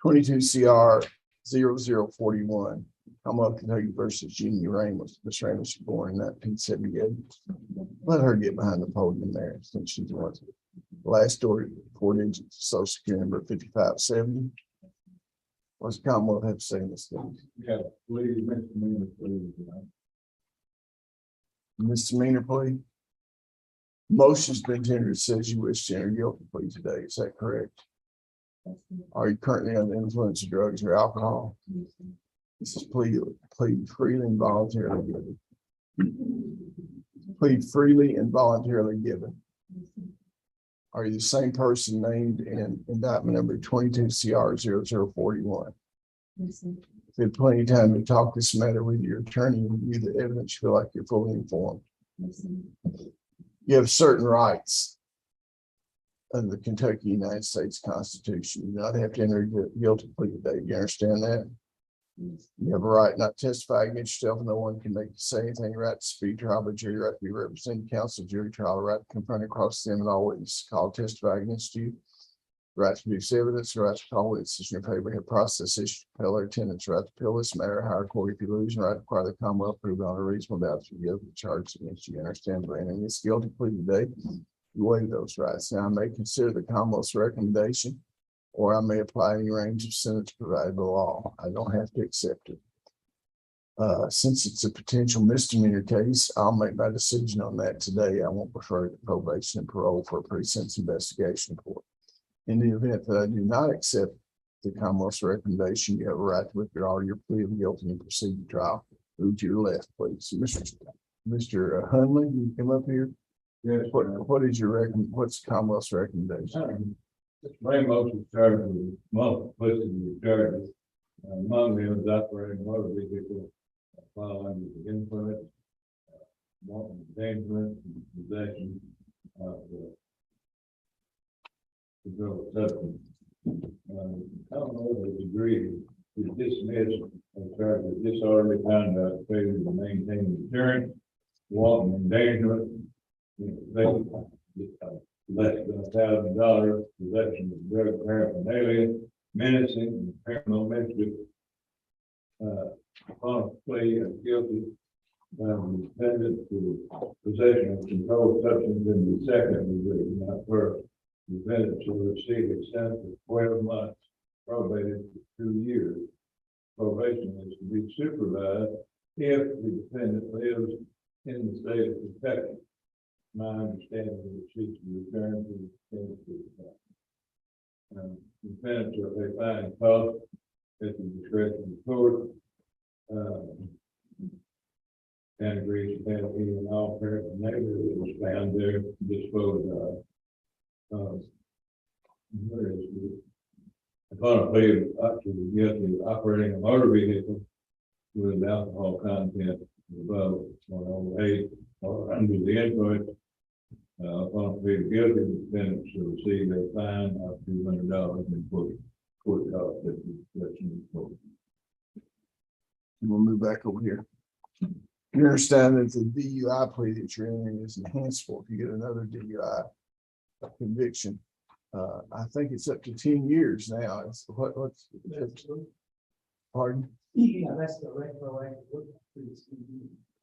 22 CR 0041. Commonwealth of Kentucky versus Jeannie Ramos. Miss Ramos was born in 1978. Let her get behind the podium there since she's one. Last story, 4 digits, social security number 5570. What's the Commonwealth have to say in this thing? Yeah, please, misdemeanor, please. Misdemeanor plea. Motion's been tendered, says you wish to enter guilty plea today. Is that correct? Are you currently under the influence of drugs or alcohol? This is plead freely and voluntarily given. Plead freely and voluntarily given. Are you the same person named in indictment number 22 CR 0041? If you had plenty of time to talk this matter with your attorney and review the evidence, you feel like you're fully informed. You have certain rights under the Kentucky United States Constitution. You do not have to enter a guilty plea today. You understand that? You have a right not to testify against yourself. No one can make you say anything. Right to speak, trial by jury, right to be represented, counsel, jury trial, right to confront and cross examine all witnesses called to testify against you. Right to produce evidence, right to call witnesses in your favor, have process issue, compel their attendance, right to appeal this matter, higher court if you lose, and right to require the Commonwealth prove on a reasonable doubt to give the charge against you. Understand, by entering this guilty plea today, you waive those rights. Now, I may consider the Commonwealth's recommendation, or I may apply any range of sentence provided by law. I don't have to accept it. Since it's a potential misdemeanor case, I'll make my decision on that today. I won't refer it to probation and parole for a pre-sentence investigation report. In the event that I do not accept the Commonwealth's recommendation, you have a right to withdraw your plea of guilty and proceed to trial. Move to your left, please. Mr. Mr. Hunley, you come up here. Yes. What is your what's Commonwealth's recommendation? My motion started with multiplicity of charges. Among them is operating motor vehicle, fall under the influence, wanton endangerment, and possession of controlled substance. Commonwealth has agreed to dismiss and charge of disorderly conduct, failure to maintain insurance, wanton endangerment, less than $1,000, possession of drug paraphernalia, menacing, and criminal mischief. Upon plea of guilty, the defendant to possession of controlled substance in the second degree, not first. The defendant shall receive a sentence of 12 months, probated for 2 years. Probation is to be supervised if the defendant lives in the state of Kentucky. My understanding is that she's returned to Tennessee. Defendants are they find cost at the discretion of the court. And agrees to have any and all paraphernalia that was found there disposed of. Where is it? Upon a plea of guilty of operating a motor vehicle with alcohol content above 108 or under the influence. Upon a plea of guilty, the defendant shall receive a fine of $200 in court cost at the discretion of the court. We'll move back over here. You understand that the DUI plea that you're in is enhanceable if you get another DUI conviction. I think it's up to 10 years now. It's what's pardon? Yeah, that's the retroactive.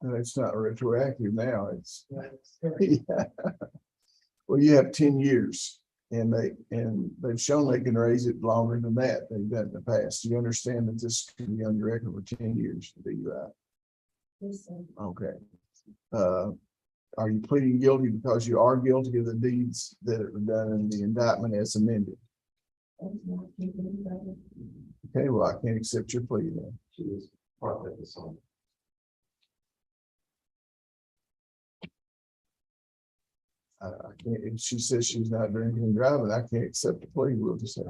No, it's not retroactive now. It's Right. yeah. Well, you have 10 years and they've shown they can raise it longer than that. They've done it in the past. You understand that this can be on your record for 10 years for DUI. Yes, sir. Okay. Are you pleading guilty because you are guilty of the deeds that are done in the indictment as amended? That is not keeping anybody. Okay, well, I can't accept your plea then. She was part of the song. I can't, if she says she's not drinking and driving, I can't accept the plea. We'll just say,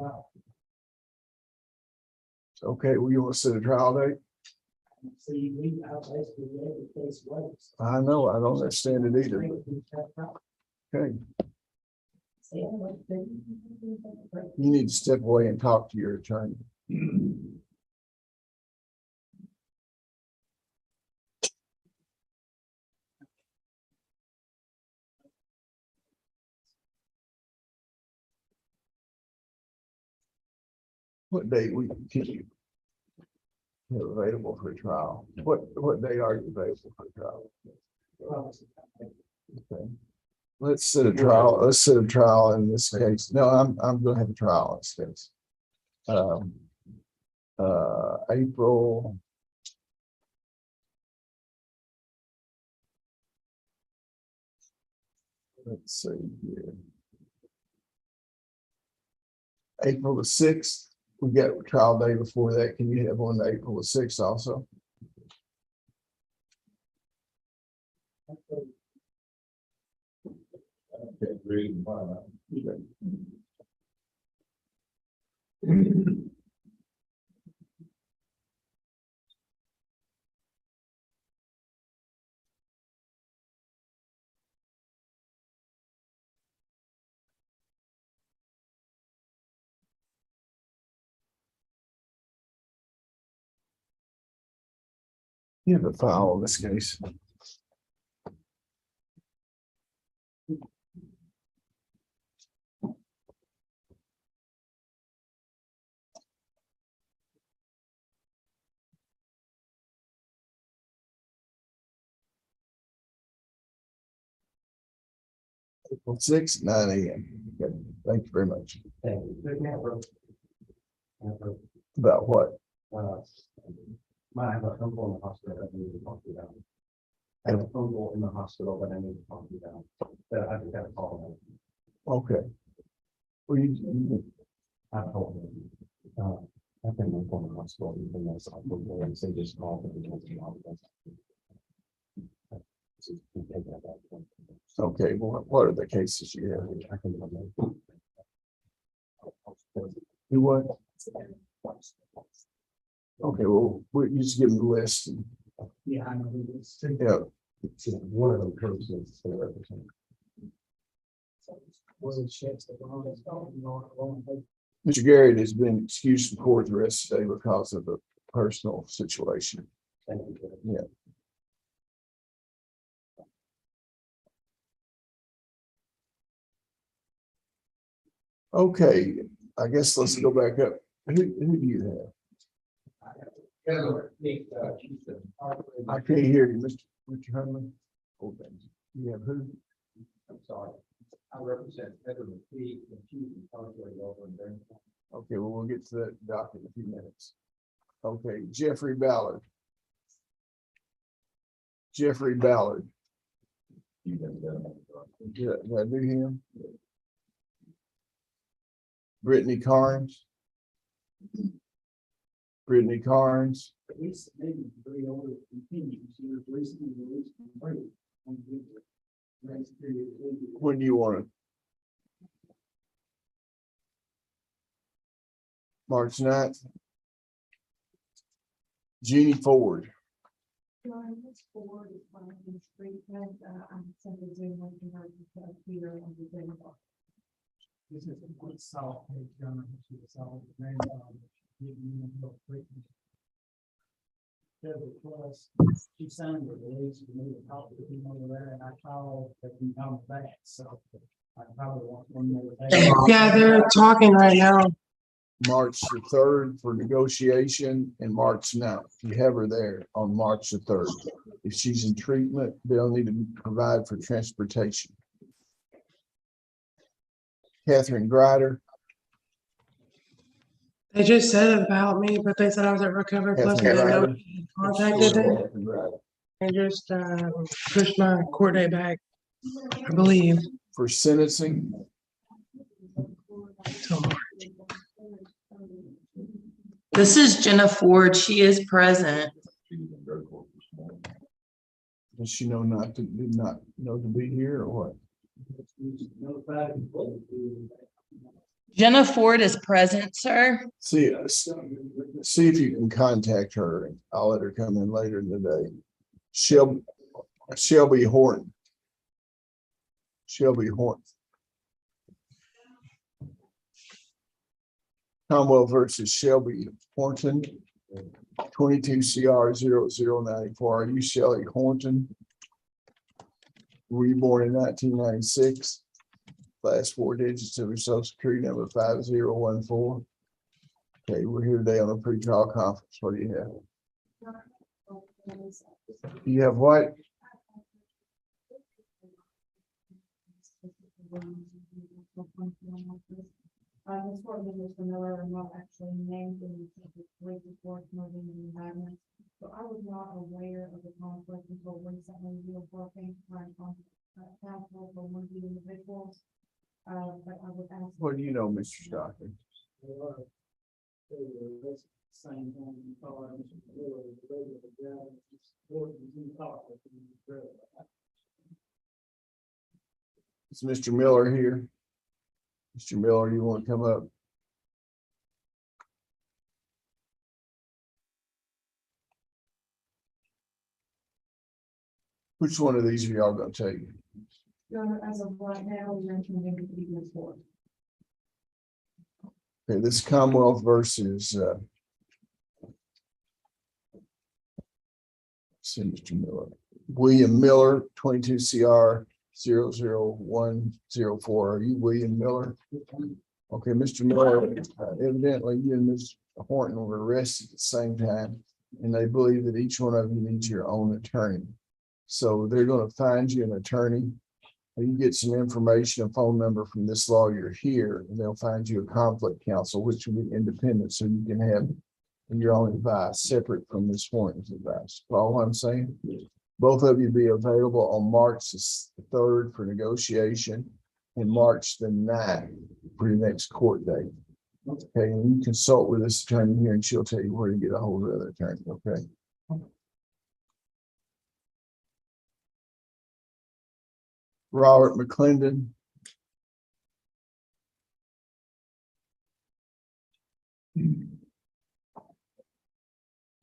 okay, well, you want to set a trial date? See, I basically every case waits. I know, I don't understand it either. Okay, See, I like the- you need to step away and talk to your attorney. What date we can you have available for trial? What day are you available for trial? Okay. Let's set a trial. Let's set a trial in this case. No, I'm gonna have a trial in this case. April. Let's see here. April the 6th. We got a trial day before that. Can you have one April the 6th also? Okay, reason why not. You have a file on this case. April 6th, 9 a.m. Okay, thank you very much. Thank you. About what? I have a uncle in the hospital that I need to talk to you about. I have an uncle in the hospital that I need to talk to you about, that I've got to call him. Okay. Well, I've told him. I've been in the hospital, and they just called. Okay, well, what are the cases you have? You what? Okay, well, you just give them the list. Yeah, I know who this. Yeah, One of them comes in. Mr. Garrett has been excused from court the rest of the day because of a personal situation. Thank you. Yeah. Okay, I guess let's go back up. Who do you have? I can't hear you, Mr. Hunman. Oh, thanks. You have who? I'm sorry. I represent Edward McPhee, and she's in conflict over in Barrington. Okay, well, we'll get to that docket in a few minutes. Okay, Jeffrey Ballard. Jeffrey Ballard. Did I do him? Brittany Carnes. Brittany Carnes. At least maybe three older continues. She was recently released from prison. When do you want to? March 9th. Jeannie Ford. This board is finding treatment, I'm sending Zoom link to her to appear on the Zoom. This is a good solid page gun. She was solid. Plus, she signed the release for me to talk to him over there, and I called, but he come back, so I probably want one more day. Yeah, they're talking right now. March the 3rd for negotiation and March 9th. You have her there on March the 3rd. If she's in treatment, they'll need to provide for transportation. Catherine Grider. They just said about me, but they said I was at Recover Plus. They didn't know if he had contacted them Catherine Grider. and just pushed my court date back, I believe. For sentencing, Till March. This is Jenna Ford. She is present. does she know did not know to be here or what? Jenna Ford is present, sir. See if you can contact her. I'll let her come in later in the day. Shelby Horton. Shelby Horton. Commonwealth versus Shelby Horton, 22 CR 0094. Are you Shelly Horton? Were you born in 1996? Last 4 digits of your social security number 5014. Okay, we're here today on a pre-trial conference. What do you have? You have what? This board members from Miller are not actually named in the police report moving the environment. So I was not aware of the conflict until recently. We were working on counsel for one of the individuals. But I would ask. What do you know, Mr. Stockton? Same thing. Is Mr. Miller here? Mr. Miller, you want to come up? Which one of these are y'all gonna take? Your Honor, as of right now, we are intending to be this board. Okay, this Commonwealth versus see Mr. Miller. William Miller, 22 CR 00104. Are you William Miller? Okay, Mr. Miller, evidently you and Ms. Horton were arrested at the same time, and they believe that each one of you needs your own attorney. So they're going to find you an attorney. You get some information, a phone number from this lawyer here, and they'll find you a conflict counsel, which will be independent, so you can have your own advice separate from Ms. Horton's advice. Follow what I'm saying? Both of you be available on March the 3rd for negotiation and March the 9th for your next court date. Okay, and you consult with this attorney here and she'll tell you where to get a hold of the other attorney, okay? Robert McClendon.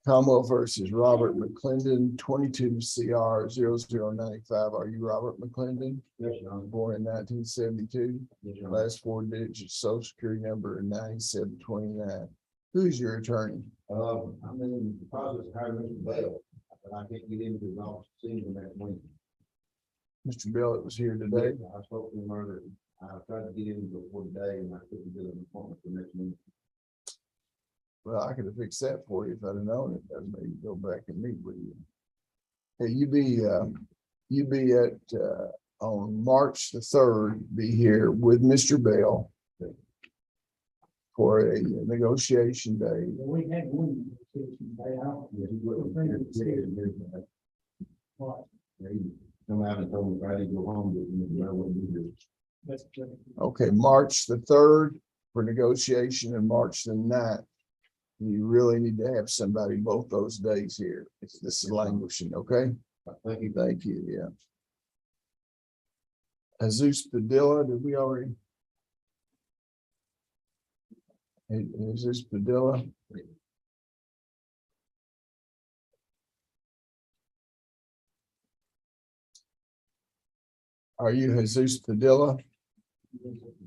Commonwealth versus Robert McClendon, 22 CR 0095. Are you Robert McClendon? Yes, Your Honor. Born in 1972. Yes, Your Honor. Last four digits, social security number 9729. Who's your attorney? I'm in the process of hiring Mr. Bell, but I can't get into his office to see him next week. Mr. Billett was here today. I spoke to him earlier. I tried to get in before today and I couldn't get an appointment for next week. Well, I could have fixed that for you if I'd have known it. I'd maybe go back and meet with you. Hey, you be at, on March the 3rd, be here with Mr. Bell for a negotiation day. We had one. They out. Yeah, he wasn't here. What? He come out and told me Friday go home, but I wouldn't be here. That's good. Okay, March the 3rd for negotiation and March the 9th. You really need to have somebody both those days here. This is languishing, okay? Thank you. Thank you, yeah. Jesus Padilla, did we already? Hey, Jesus Padilla. Are you Jesus Padilla?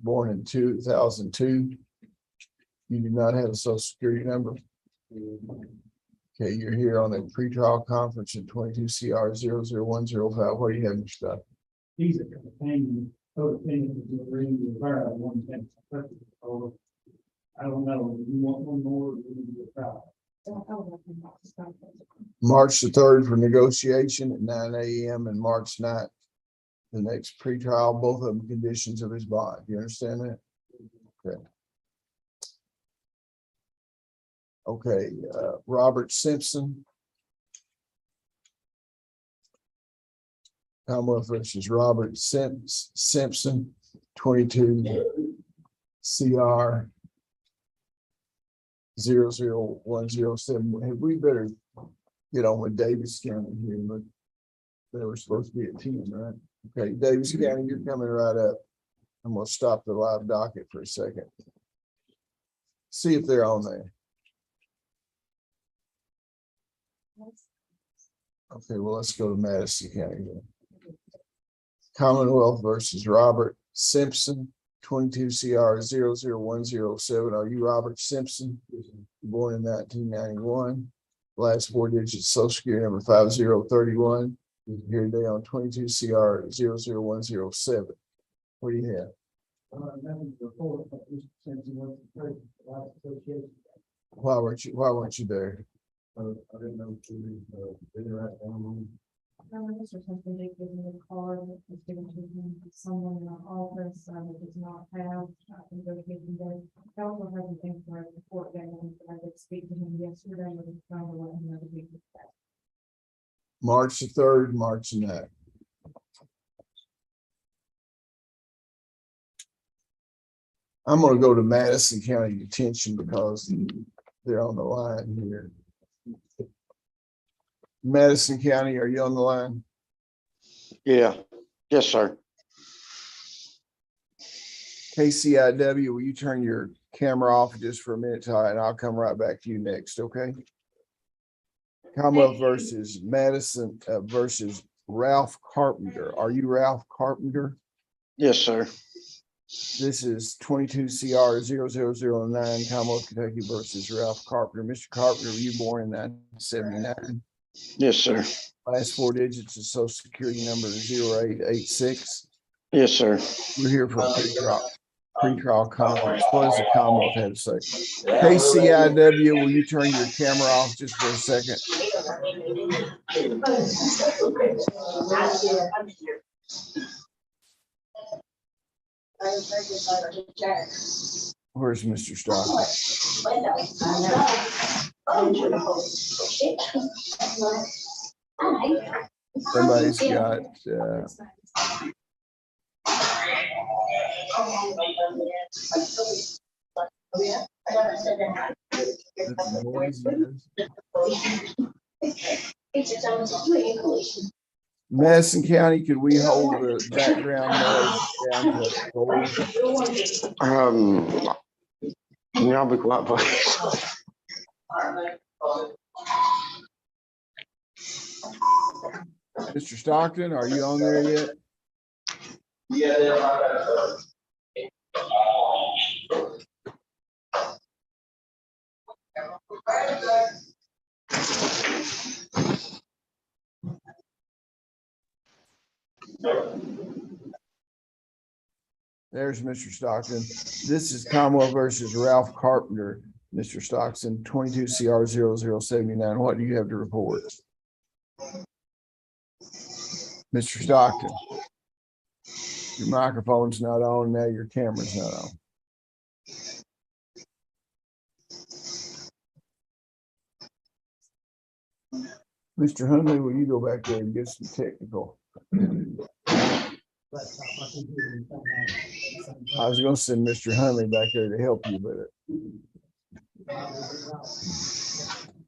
Born in 2002. You do not have a social security number. Okay, you're here on a pretrial conference at 22 CR 00105. What do you have your stuff? He's a companion, codependent with the ring with her, one thing. Or, I don't know, you want one more, we need to get out. March the 3rd for negotiation at 9 AM and March 9th. The next pretrial, both of them conditions of his bond. You understand that? Okay. Okay, Robert Simpson. Commonwealth versus Robert Simpson, 22 CR 00107. Hey, we better get on with Davis County here, but they were supposed to be at 10, right? Okay, Davis County, you're coming right up. I'm gonna stop the live docket for a second. See if they're on there. Okay, well, let's go to Madison County then. Commonwealth versus Robert Simpson, 22 CR 00107. Are you Robert Simpson? Born in 1991. Last four digits, social security number 5031. Here today on 22 CR 00107. What do you have? Nothing to report, but Mr. Simpson was the president of the Life Association. Why weren't you there? I didn't know if you been right down. Mr. Simpson did give me a card that was given to him, someone in our office, that does not have, negotiation day. I also have an incorrect report that I did speak to him yesterday, and was trying to let him know the week of that. March the 3rd, March the 9th. I'm gonna go to Madison County Detention because they're on the line here. Madison County, are you on the line? Yeah, yes, sir. KCIW, will you turn your camera off just for a minute, Ty, and I'll come right back to you next, okay? Commonwealth versus Madison versus Ralph Carpenter. Are you Ralph Carpenter? Yes, sir. This is 22 CR 0009 Commonwealth Kentucky versus Ralph Carpenter. Mr. Carpenter, were you born in 1979? Yes, sir. Last four digits is social security number 0886. Yes, sir. We're here for a pretrial conference. What does the Commonwealth have to say? KCIW, will you turn your camera off just for a second? Where's Mr. Stockton? Somebody's got that's noise. Madison County, could we hold the background noise down to 4? Can y'all be quiet, please? Mr. Stockton, are you on there yet? There's Mr. Stockton. This is Commonwealth versus Ralph Carpenter. Mr. Stockton, 22 CR 0079. What do you have to report? Mr. Stockton. Your microphone's not on. Now your camera's not on. Mr. Huntley, will you go back there and get some technical? I was gonna send Mr. Huntley back there to help you with it.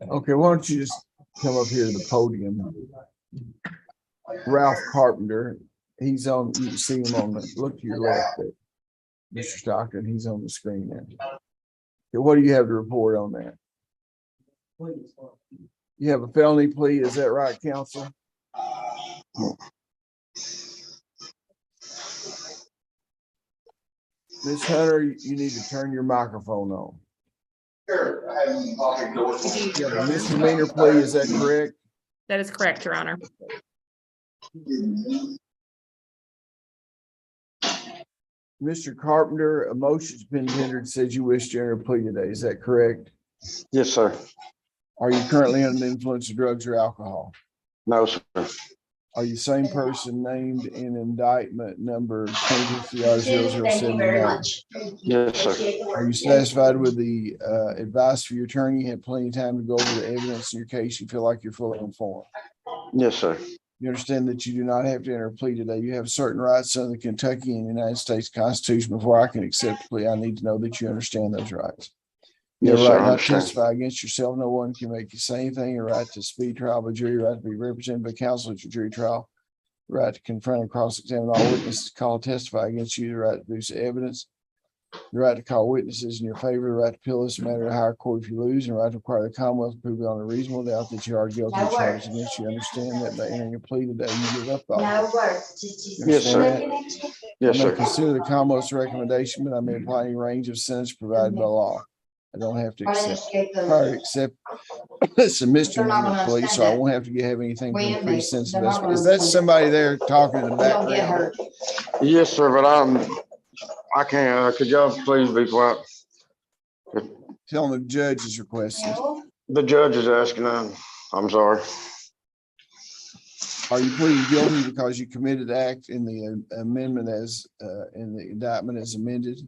Okay, why don't you just come up here to the podium? Ralph Carpenter, he's on, you can see him on the, look to your left there. Mr. Stockton, he's on the screen there. Okay, what do you have to report on that? Please. You have a felony plea, is that right, counsel? Ms. Hunter, you need to turn your microphone on. Sure. I have talking to You have a misdemeanor plea, is that correct? That is correct, Your Honor. Mr. Carpenter, a motion's been tendered, says you wish to enter a plea today, is that correct? Yes, sir. Are you currently under the influence of drugs or alcohol? No, sir. Are you the same person named in indictment number 22CR0079? Yes, sir. Are you satisfied with the advice for your attorney? You had plenty of time to go over the evidence in your case. You feel like you're fully informed. Yes, sir. You understand that you do not have to enter a plea today. You have certain rights under the Kentucky and United States Constitution. Before I can accept a plea, I need to know that you understand those rights. You have Yes, a sir. right I not to understand. testify against yourself. No one can make you say anything. Your right to speed trial by jury, right to be represented by counsel at your jury trial, right to confront and cross-examine all witnesses, call, testify against you, the right to produce evidence, the right to call witnesses in your favor, the right to appeal this matter to higher court if you lose, and the right to require the Commonwealth to prove beyond a reasonable doubt that you are guilty of charges against you. Understand that by entering a plea today, you give up all. Yes, Understand sir. that? Yes, I may sir. consider the Commonwealth's recommendation, but I may apply any range of sentence provided by law. I don't have to accept it's a misdemeanor plea, so I won't have to have anything from the pre-sentence investment. Is that somebody there talking in the background? Yes, sir, but I can't, could y'all please be quiet? Tell them the judge is requesting. The judge is asking, I'm sorry. Are you pleading guilty because you committed the act in the amendment as, in the indictment as amended?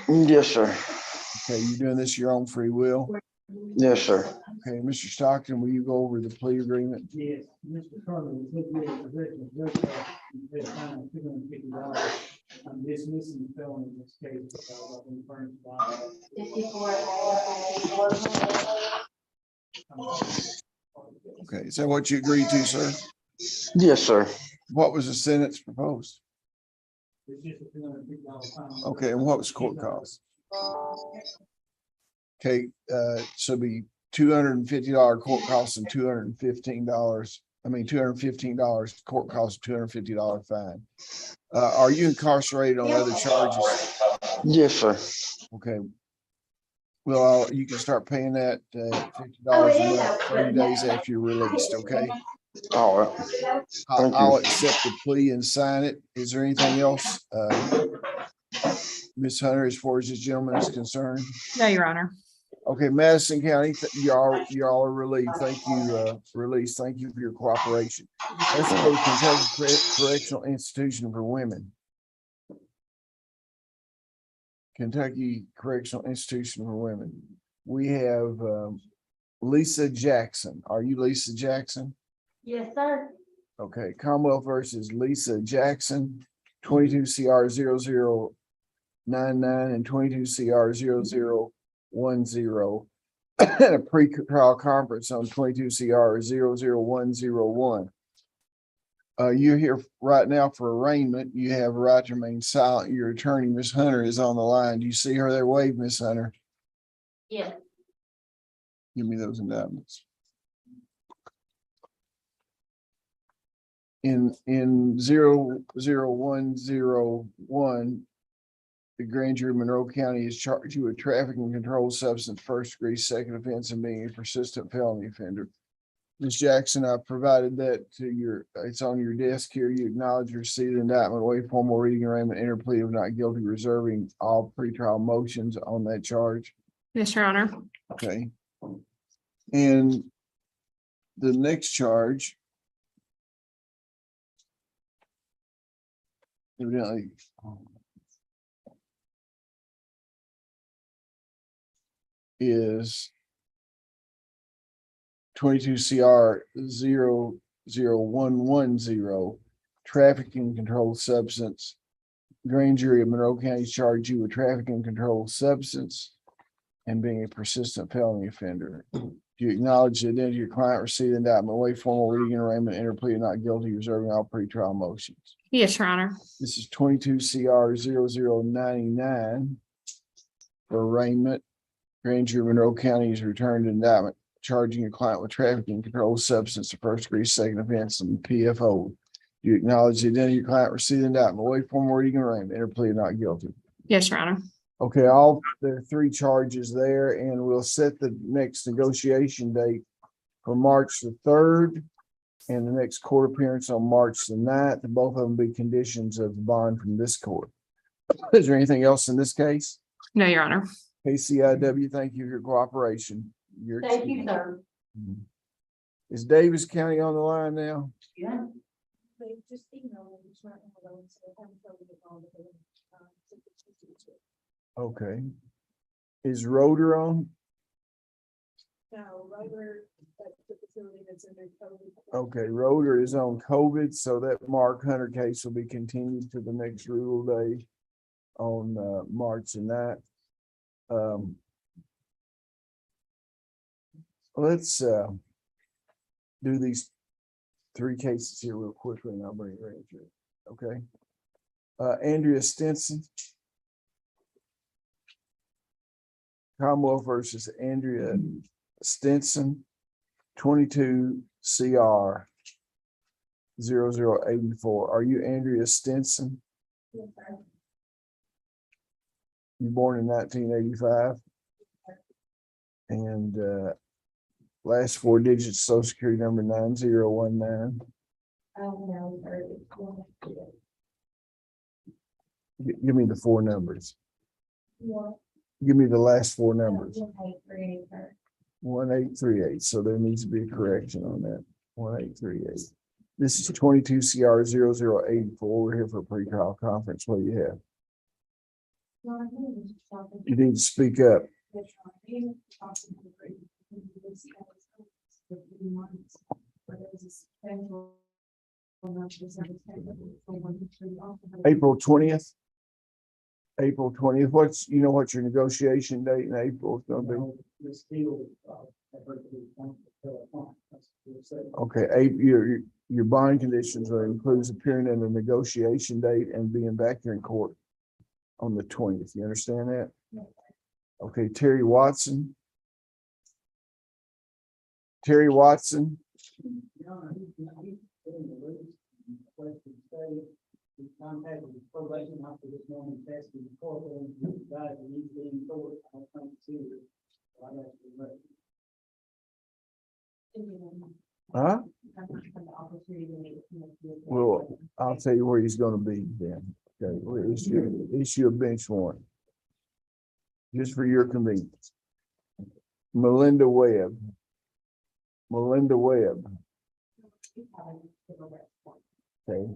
Yes, sir. Okay, you doing this your own free will? Yes, sir. Okay, Mr. Stockton, will you go over the plea agreement? Yes, Mr. Carter, was looking at the possession of drug $250. I'm dismissing the felony in this case because I've been furnished by. Okay, is that what you agreed to, sir? Yes, sir. What was the sentence proposed? It's just a $250 fine. Okay, and what was court cost? Okay, so be $250 court costs and $215. I mean, $215 court costs, $250 fine. Are you incarcerated on other charges? Yes, sir. Okay. Well, you can start paying that $50 a month, 30 days after you're released. Okay. All right. Thank you. I'll accept the plea and sign it. Is there anything else, Ms. Hunter, as far as this gentleman is concerned? No, Your Honor. Okay, Madison County, y'all are relieved. Thank you, release. Thank you for your cooperation. Let's go to Kentucky Correctional Institution for Women. Kentucky Correctional Institution for Women. We have Lisa Jackson. Are you Lisa Jackson? Yes, sir. Okay, Commonwealth versus Lisa Jackson, 22 CR 0099 and 22 CR 0010. At a pre-trial conference on 22 CR 00101. You're here right now for arraignment. You have a right to remain silent. Your attorney, Miss Hunter, is on the line. Do you see her there? Wave, Miss Hunter. Yeah. Give me those indictments. In 00101, the grand jury of Monroe County has charged you with traffic and controlled substance, first degree, second offense, and being a persistent felony offender. Ms. Jackson, I provided that to your, it's on your desk here. You acknowledge your receipt of the indictment, waive formal reading, arraignment, enter plea of not guilty, reserving all pretrial motions on that charge. Yes, Your Honor. Okay. And the next charge evidently is 22 CR 00110, trafficking controlled substance. Grand jury of Monroe County charged you with trafficking controlled substance and being a persistent felony offender. Do you acknowledge the identity of your client, receipt of indictment, waive formal reading, arraignment, enter plea of not guilty, reserving all pretrial motions? Yes, Your Honor. This is 22 CR 0099 for arraignment. Grand jury of Monroe County has returned an indictment charging your client with trafficking controlled substance, the first degree, second offense, and PFO. Do you acknowledge the identity of your client, receive the indictment, waive formal reading, arraignment, enter plea of not guilty? Yes, Your Honor. Okay, all there are three charges there, and we'll set the next negotiation date for March the 3rd and the next court appearance on March the 9th. Both of them be conditions of the bond from this court. Is there anything else in this case? No, Your Honor. KCIW, thank you for your cooperation. Thank you, sir. Is Davis County on the line now? Yeah. They just emailed me, it's not one of those, so I haven't told you all of them. Okay. Is Roder on? No, Rover, that's the facility that's under COVID. Okay, Roder is on COVID, so that Mark Hunter case will be continued to the next rule day on March the 9th. Let's do these three cases here real quickly and I'll bring it right to you. Okay. Andrea Stinson. Commonwealth versus Andrea Stinson, 22 CR 0084. Are you Andrea Stinson? Yes, sir. You born in 1985? And last four digits, social security number 9019. No, sir. Give me the four numbers. One, Give me the last four numbers. 1838, sir. 1838. So there needs to be a correction on that. 1838. This is 22 CR 0084. We're here for a pre-trial conference. What do you have? You need to speak up. April 20th. April 20th. What's, you know what your negotiation date in April is going to This deal. be? Okay, your bond conditions are includes appearing in the negotiation date and being back here in court on the 20th. You understand that? Okay, Terry Watson. Terry Watson. We contacted the probation officer this morning, testing the court, and he advised he needs to be in court. I don't think it's serious. So I got to be ready. Huh? Well, I'll tell you where he's gonna be then. Okay, we'll issue a bench warrant. Just for your convenience. Melinda Webb. Melinda Webb. Okay.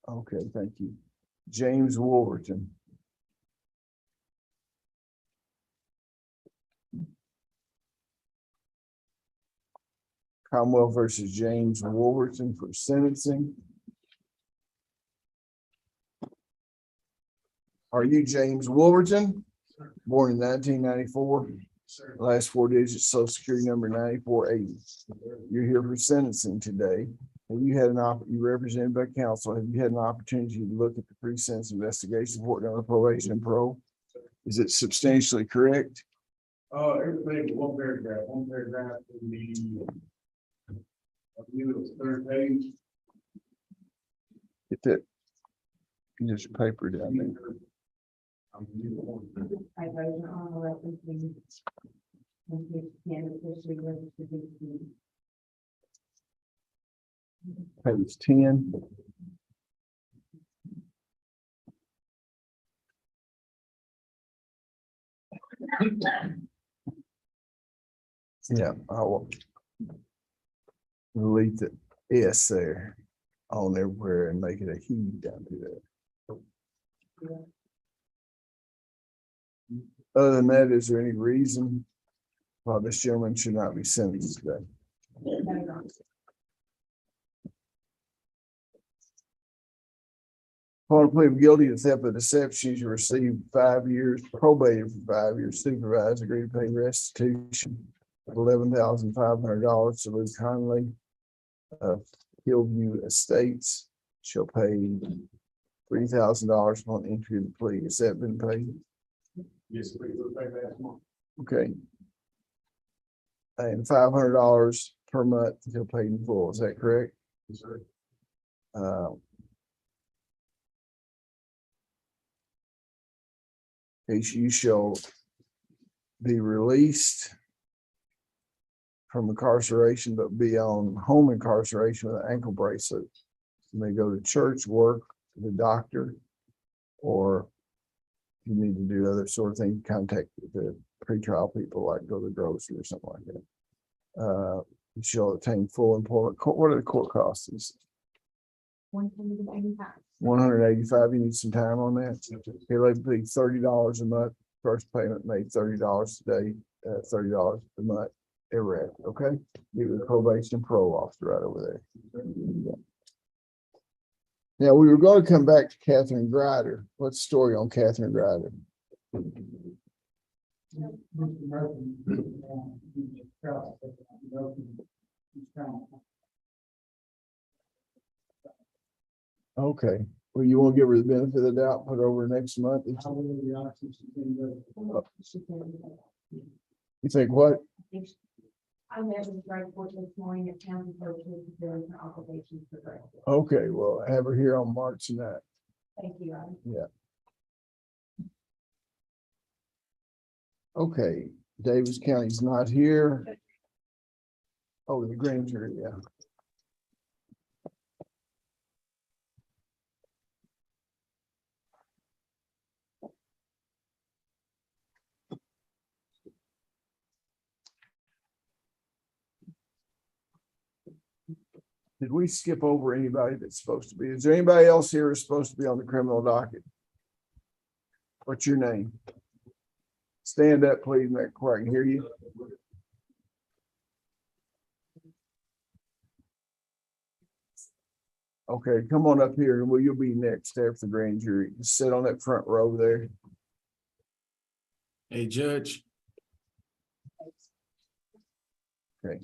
Okay, thank you. James Wolverton. Commonwealth versus James Wolverton for sentencing. Are you James Wolverton? Born in 1994. Last four digits, social security number 9480. You're here for sentencing today. Have you had you represented by counsel, have you had an opportunity to look at the pre-sentence investigation report on probation and parole? Is it substantially correct? Everything, one paragraph in the, I believe it was third page. Get that. There's paper down there. I voted on the reference. And we can officially register the. Page 10. Yeah, I will delete the S there on everywhere and make it a he down to that. Other than that, is there any reason why this gentleman should not be sentenced today? Upon a plea of guilty to theft or deception, you receive 5 years, probated for 5 years, supervised, agree to pay restitution of $11,500 to Luke Conley of Hillview Estates. Shall pay $3,000 upon entry of the plea. Has that been paid? Yes, we will pay that month. Okay. And $500 per month until paid in full. Is that correct? Yes, sir. Case you shall be released from incarceration, but be on home incarceration with an ankle bracelet. You may go to church, work, to the doctor, or you need to do other sort of things, contact the pretrial people, like go to the grocery or something like that. You shall obtain full employment. What are the court costs? 185. 185. You need some time on that. Okay, let it be $30 a month. First payment made $30 today, $30 a month. Ever after, okay? Give it a probation and parole officer right over there. Now, we were going to come back to Catherine Grider. What's the story on Catherine Grider? Mr. Murphy, he's trying to- Okay, well, you want to give her the benefit of the doubt, put her over next month? I will be honest, she can go. You think what? I met with the drug court this morning at county services, there is an obligation for drug. Okay, well, have her here on March 9th. Thank you, Adam. Okay, Davis County's not here. Oh, the grand jury, yeah. Did we skip over anybody that's supposed to be? Is there anybody else here who's supposed to be on the criminal docket? What's your name? Stand up, please, make where I can hear you. Okay, come on up here and you'll be next after the grand jury. Just sit on that front row there. Hey, Judge. Okay.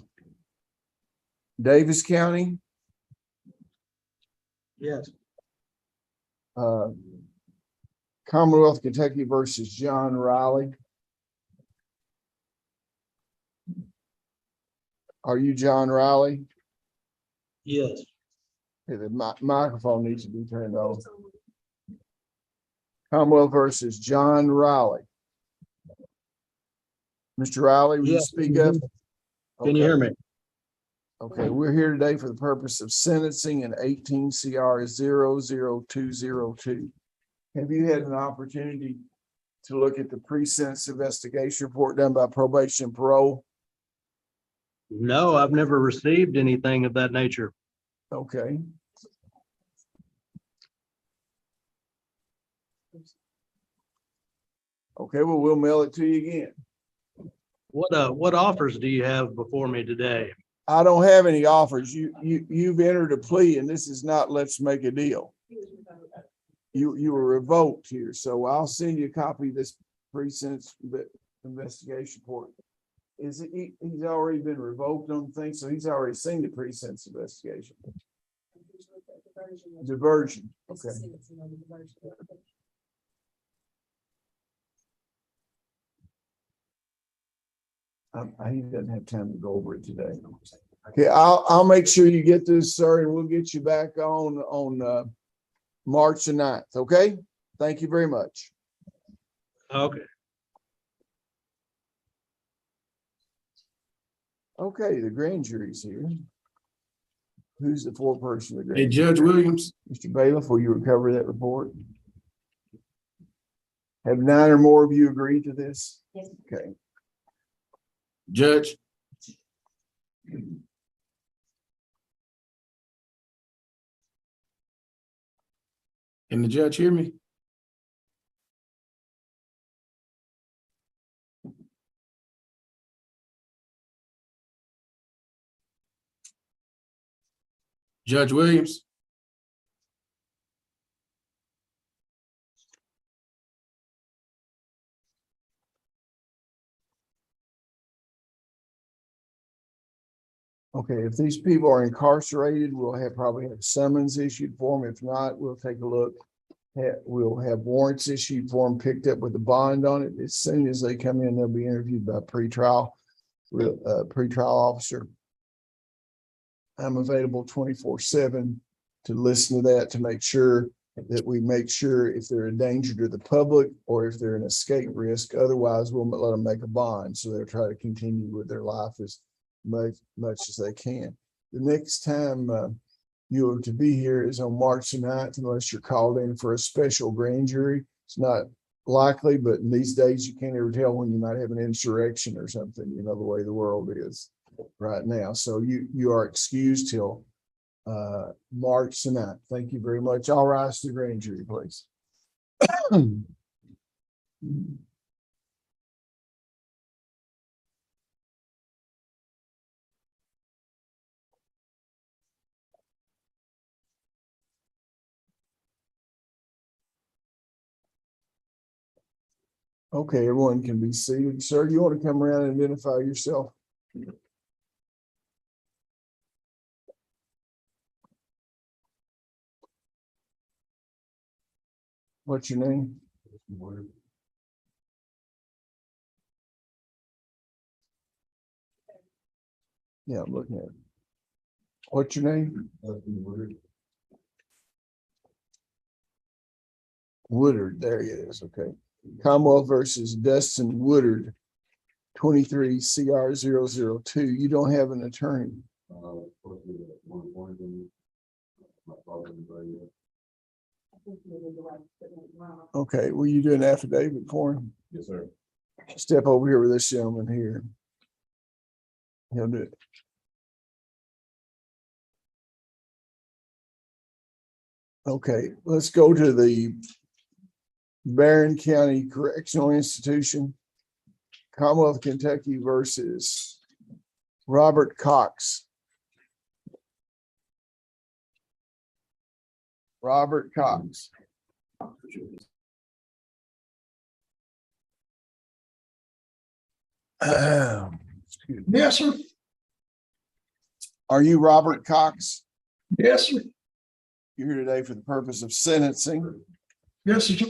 Davis County? Yes. Commonwealth, Kentucky versus John Riley. Are you John Riley? Yes. Okay, the microphone needs to be turned on. Commonwealth versus John Riley. Mr. Riley, will you speak up? Can you hear me? Okay, we're here today for the purpose of sentencing in 18 CR 00202. Have you had an opportunity to look at the pre-sentence investigation report done by probation and parole? No, I've never received anything of that nature. Okay. Okay, well, we'll mail it to you again. What offers do you have before me today? I don't have any offers. You've entered a plea and this is not, let's make a deal. You were revoked here, so I'll send you a copy of this pre-sentence investigation report. Is he's already been revoked on things, so he's already seen the pre-sentence investigation. Diversion, okay. He doesn't have time to go over it today. Okay, I'll make sure you get this, sir, and we'll get you back on March the 9th, okay? Thank you very much. Okay. Okay, the grand jury's here. Who's the foreperson of the grand? Hey, Judge Williams. Mr. Bailiff, will you recover that report? Have 9 or more of you agreed to this? Yes. Okay. Judge. Can the judge hear me? Judge Williams. Okay, if these people are incarcerated, we'll probably have summons issued for them. If not, we'll take a look. We'll have warrants issued for them, picked up with a bond on it. As soon as they come in, they'll be interviewed by pretrial officer. I'm available 24/7 to listen to that, to make sure that we make sure if they're a danger to the public or if they're an escape risk. Otherwise, we'll let them make a bond. So they'll try to continue with their life as much as they can. The next time you are to be here is on March the 9th, unless you're called in for a special grand jury. It's not likely, but in these days you can't ever tell when you might have an insurrection or something, you know, the way the world is right now. So you are excused till March the 9th. Thank you very much. I'll rise to the grand jury, please. Okay, everyone can be seated. Sir, you want to come around and identify yourself? What's your name? Yeah, I'm looking at it. What's your name? Woodard, there he is. Okay. Commonwealth versus Dustin Woodard, 23 CR 002. You don't have an attorney. Okay, will you do an affidavit for him? Yes, sir. Step over here with this gentleman here. He'll do it. Okay, let's go to the Barron County Correctional Institution, Commonwealth of Kentucky versus Robert Cox. Robert Cox. Yes, sir. Are you Robert Cox? Yes, sir. You're here today for the purpose of sentencing. Yes, sir.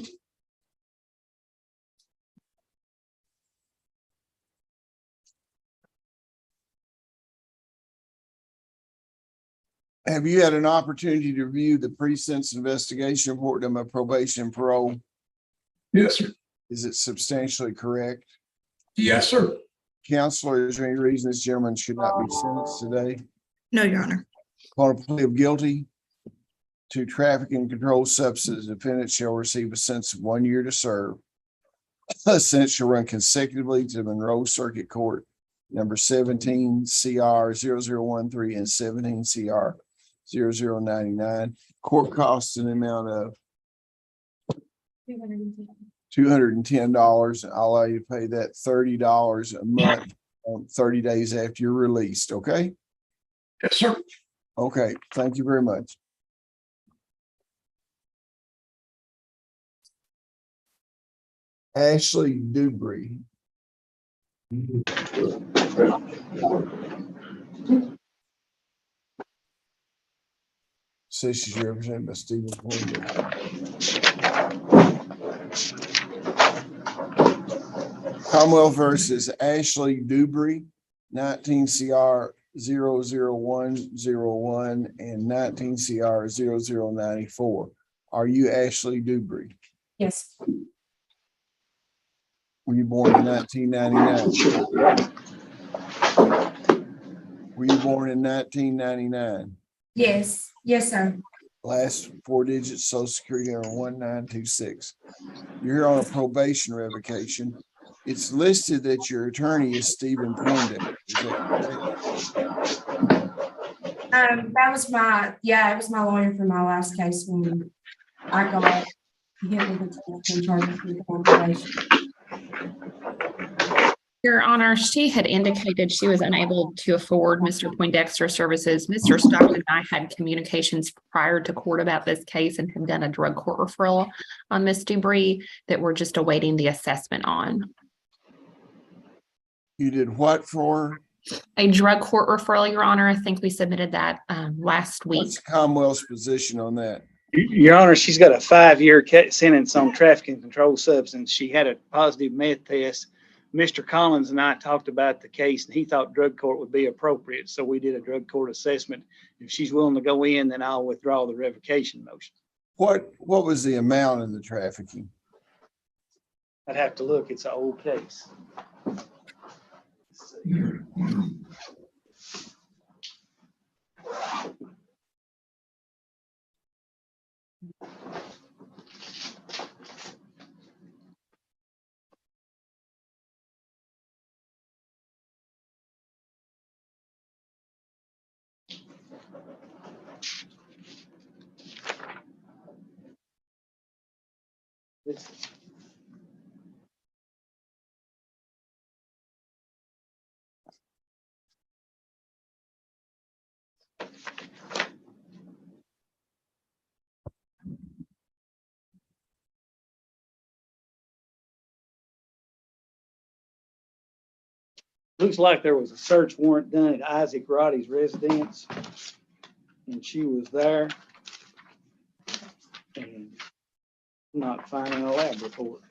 Have you had an opportunity to review the pre-sentence investigation report on my probation and parole? Yes, sir. Is it substantially correct? Yes, sir. Counselor, is there any reason this gentleman should not be sentenced today? No, Your Honor. Upon a plea of guilty to trafficking and controlled substances, the defendant shall receive a sentence of 1 year to serve. The sentence shall run consecutively to the Monroe Circuit Court, number 17 CR 0013 and 17 CR 0099. Court costs an amount of $210, and I'll allow you to pay that $30 a month on 30 days after you're released. Okay. Yes, sir. Okay. Thank you very much. Ashley Dubry. Says she's represented by Stephen Poindexter. Commonwealth versus Ashley Dubry, 19 CR 00101 and 19 CR 0094. Are you Ashley Dubry? Yes. Were you born in 1999? Were you born in 1999? Yes. Yes, sir. Last four digits, social security number 1926. You're here on a probation revocation. It's listed that your attorney is Stephen Poindexter. Is that correct? That was it was my lawyer for my last case when I got hit with the charges with probation. Your Honor, she had indicated she was unable to afford Mr. Poindexter services. Mr. Stockton and I had communications prior to court about this case and had done a drug court referral on Ms. Dubry that we're just awaiting the assessment on. You did what for? A drug court referral, Your Honor. I think we submitted that last week. What's Commonwealth's position on that? Your Honor, she's got a 5-year sentence on traffic and controlled substance. She had a positive meth test. Mr. Collins and I talked about the case and he thought drug court would be appropriate. So we did a drug court assessment. If she's willing to go in, then I'll withdraw the revocation motion. What was the amount in the trafficking? I'd have to look. It's an old case. Looks like there was a search warrant done at Isaac Roddy's residence, and she was there and not finding a lab report.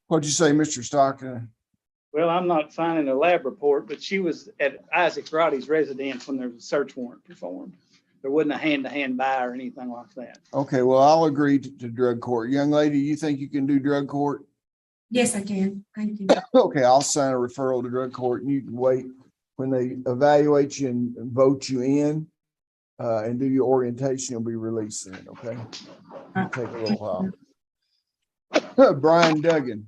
What'd you say, Mr. Stockton? Well, I'm not finding a lab report, but she was at Isaac Roddy's residence when there was a search warrant performed. There wasn't a hand-to-hand buy or anything like that. Okay, well, I'll agree to drug court. Young lady, you think you can do drug court? Yes, I can. Thank you. Okay, I'll sign a referral to drug court and you can wait when they evaluate you and vote you in and do your orientation, you'll be released then, okay? It'll take a little while. Brian Duggan.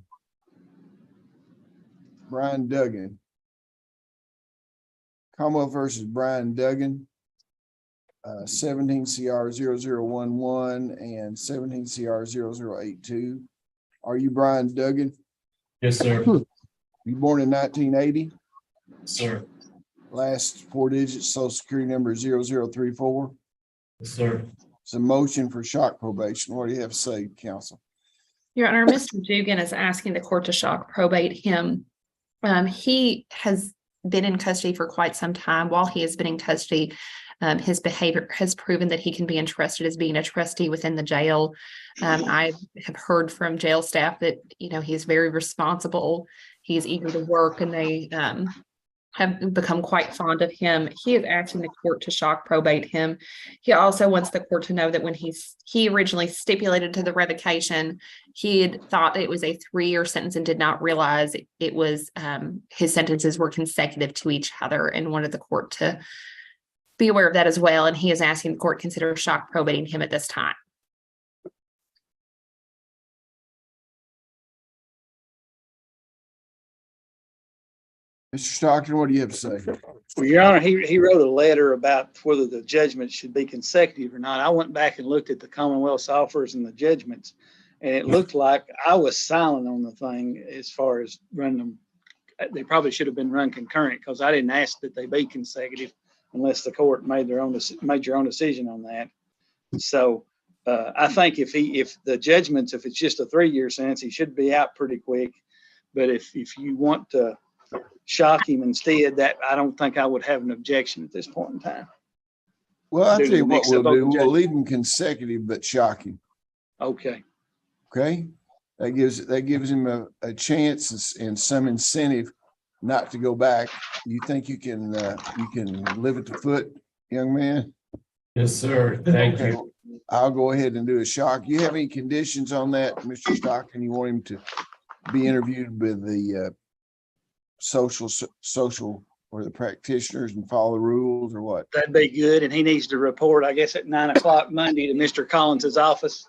Commonwealth versus Brian Duggan. 17 CR 0011 and 17 CR 0082. Are you Brian Duggan? Yes, sir. You born in 1980? Sir. Last four digits, social security number 0034. Yes, sir. It's a motion for shock probation. What do you have to say, counsel? Your Honor, Mr. Dugan is asking the court to shock probate him. He has been in custody for quite some time. While he has been in custody, his behavior has proven that he can be entrusted as being a trustee within the jail. I have heard from jail staff that, he's very responsible. He's eager to work and they have become quite fond of him. He is asking the court to shock probate him. He also wants the court to know that when he originally stipulated to the revocation, he had thought it was a 3-year sentence and did not realize it was his sentences were consecutive to each other and wanted the court to be aware of that as well. And he is asking the court to consider shock probating him at this time. Mr. Stockton, what do you have to say? Well, Your Honor, he wrote a letter about whether the judgment should be consecutive or not. I went back and looked at the Commonwealth's offers and the judgments, and it looked like I was silent on the thing as far as running them they probably should have been run concurrent, because I didn't ask that they be consecutive unless the court made your own decision on that. So I think if the judgments, if it's just a 3-year sentence, he should be out pretty quick. But if you want to shock him instead, that I don't think I would have an objection at this point in time. Well, I'll Due to tell you the what mix we'll of both do. We'll judges. leave them consecutive, but shock him. Okay. Okay? That gives him a chance and some incentive not to go back. You think you can live at the foot, young man? Yes, sir. Thank Okay. you. I'll go ahead and do a shock. You have any conditions on that, Mr. Stockton? You want him to be interviewed with the social or the practitioners and follow the rules or what? That'd be good. And he needs to report, I guess, at 9 o'clock Monday to Mr. Collins's office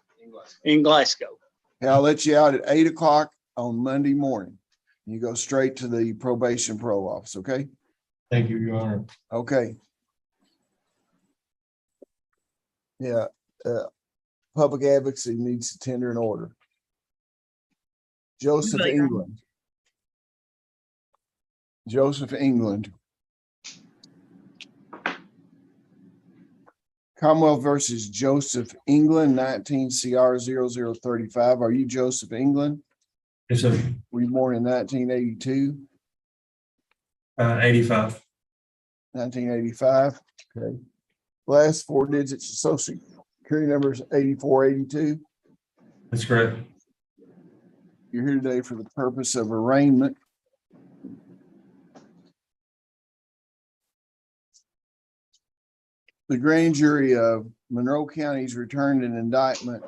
in Glasgow. Okay, I'll let you out at 8 o'clock on Monday morning. You go straight to the probation parole office, okay? Thank you, Your Honor. Okay. Yeah, public advocacy needs to tender an order. Joseph England. Joseph England. Commonwealth versus Joseph England, 19 CR 0035. Are you Joseph England? Yes, sir. Were you born in 1982? 85. 1985. Okay. Last 4 digits of social security numbers 8482. That's correct. You're here today for the purpose of arraignment. The grand jury of Monroe County's returned an indictment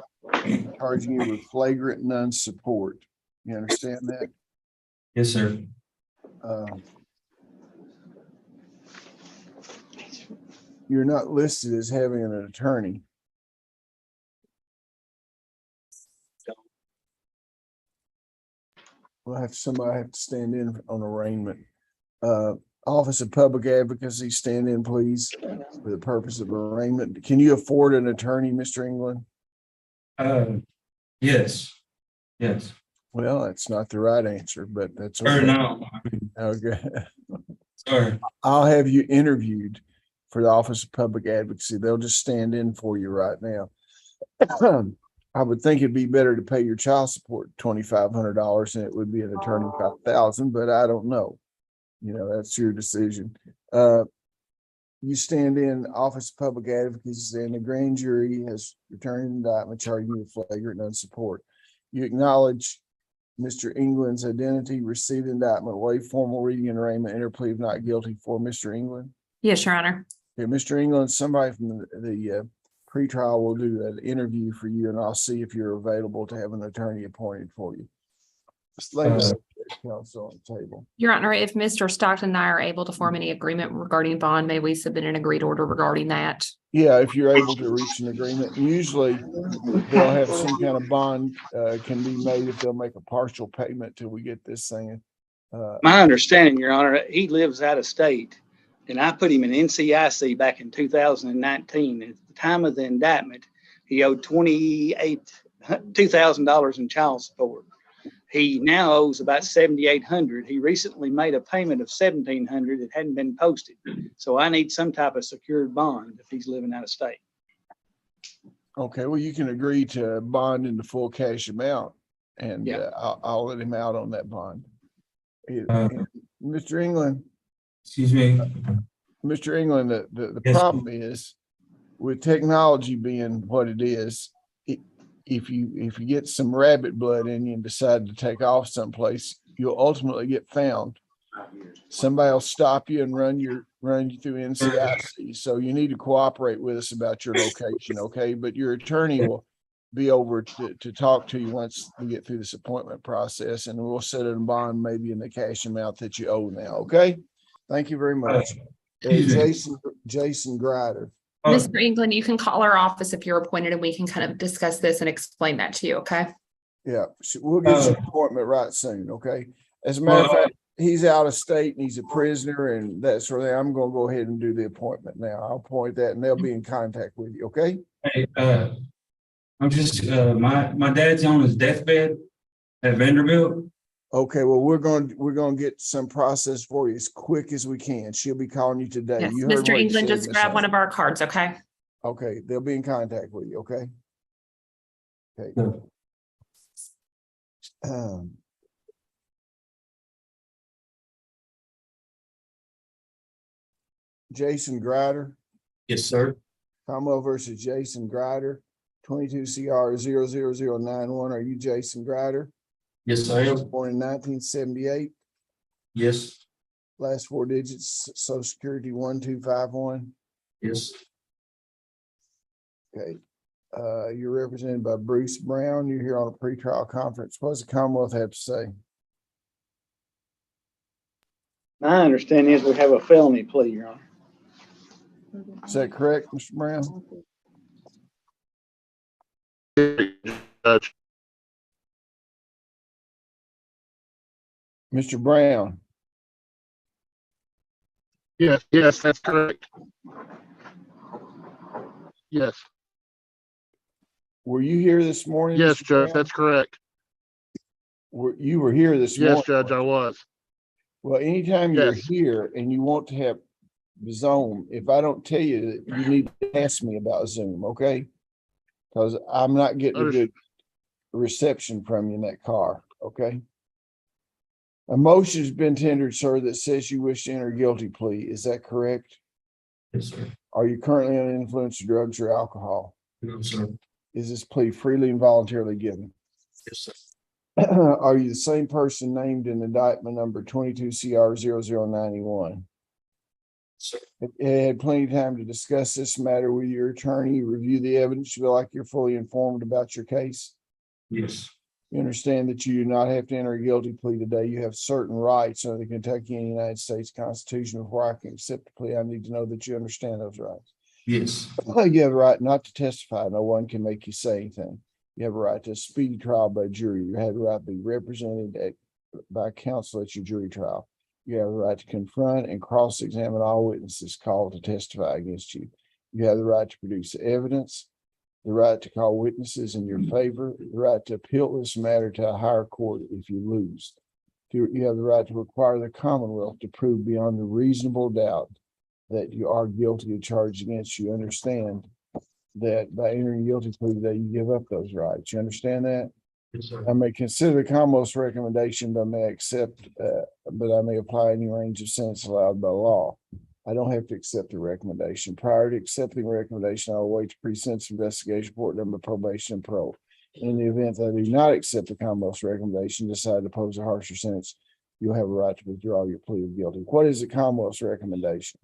charging you with flagrant non-support. You understand that? Yes, sir. You're not listed as having an attorney. Somebody have to stand in on arraignment. Office of Public Advocacy, stand in, please, for the purpose of arraignment. Can you afford an attorney, Mr. England? Yes. Yes. Well, that's not the right answer, but that's Or okay. no. Okay. Sorry. I'll have you interviewed for the Office of Public Advocacy. They'll just stand in for you right now. I would think it'd be better to pay your child support $2,500 than it would be an attorney $5,000, but I don't know. You know, that's your decision. You stand in Office of Public Advocacy and the grand jury has returned an indictment charging you with flagrant non-support. You acknowledge Mr. England's identity, received indictment, waive formal reading and arraignment, enter plea of not guilty for Mr. England. Yes, Your Honor. Okay, Mr. England, somebody from the pretrial will do an interview for you, and I'll see if you're available to have an attorney appointed for you. Just lay this counsel on the table. Your Honor, if Mr. Stockton and I are able to form any agreement regarding bond, may we submit an agreed order regarding that? Yeah, if you're able to reach an agreement, usually they'll have some kind of bond can be made if they'll make a partial payment till we get this thing. My understanding, Your Honor, he lives out of state, and I put him in NCIC back in 2019. At the time of the indictment, he owed $2,000 in child support. He now owes about $7,800. He recently made a payment of $1,700. It hadn't been posted. So I need some type of secured bond if he's living out of state. Okay, well, you can agree to bond in the full cash amount, and Yeah. I'll let him out on that bond. Mr. England, Excuse me. Mr. England, the Yes. problem is with technology being what it is, if you get some rabbit blood in you and decide to take off someplace, you'll ultimately get found. Somebody will stop you and run you through NCIC. So you need to cooperate with us about your location, okay? But your attorney will be over to talk to you once we get through this appointment process, and we'll set a bond maybe in the cash amount that you owe now, okay? Thank you very much. Jason Grider. Mr. England, you can call our office if you're appointed and we can kind of discuss this and explain that to you, okay? Yeah, we'll get you an appointment right soon, okay? As a matter of fact, he's out of state and he's a prisoner and that sort of thing. I'm gonna go ahead and do the appointment now. I'll appoint that and they'll be in contact with you, okay? Hey, I'm just my dad's on his deathbed at Vanderbilt, Okay, well, we're going to get some process for you as quick as we can. She'll be calling you today. Yes, You heard Mr. what he England, said, just Ms. grab one Hunt. of our cards, okay? Okay, they'll be in contact with you, okay? Okay. No. Jason Grider, Yes, sir. Commonwealth versus Jason Grider, 22 CR 00091. Are you Jason Grider? Yes, I am. Born in 1978. Yes, Last four digits, Social Security 1251. yes. Okay. You're represented by Bruce Brown. You're here on a pretrial conference. What does the Commonwealth have to say? My understanding is we have a felony plea, Your Honor. Is that correct, Mr. Brown? Judge. Mr. Brown, Yes, yes, that's correct. Yes, were you here this morning? yes, Mr. Judge, Brown? that's correct. You were here this morning? Yes, Judge, I was. Well, anytime you're Yes. here and you want to have Zoom, if I don't tell you, that you need to ask me about Zoom, okay? Because I'm not getting a good reception from you in that car, okay? A motion's been tendered, sir, that says you wish to enter a guilty plea. Is that correct? Yes, sir. Are you currently under the influence of drugs or alcohol? No, sir. Is this plea freely and voluntarily given? Yes, sir. Are you the same person named in indictment number 22 CR 0091? Sir. You had plenty of time to discuss this matter with your attorney, review the evidence, you feel like you're fully informed about your case? Yes. You understand that you do not have to enter a guilty plea today. You have certain rights under the Kentucky and United States Constitution. Before I can accept the plea, I need to know that you understand those rights. Yes. You have a right not to testify. No one can make you say anything. You have a right to a speedy trial by jury. You have a right to be represented by counsel at your jury trial. You have the right to confront and cross-examine all witnesses called to testify against you. You have the right to produce evidence, the right to call witnesses in your favor, the right to appeal this matter to a higher court if you lose. You have the right to require the Commonwealth to prove beyond a reasonable doubt that you are guilty of charges against you. Understand that by entering a guilty plea today, you give up those rights. You understand that? Yes, sir. I may consider the Commonwealth's recommendation, but I may apply any range of sentence allowed by law. I don't have to accept the recommendation. Prior to accepting the recommendation, I will wait to pre-sentence investigation report number, probation, and parole. In the event that I do not accept the Commonwealth's recommendation, decide to pose a harsher sentence, you'll have a right to withdraw your plea of guilty. What is the Commonwealth's recommendation?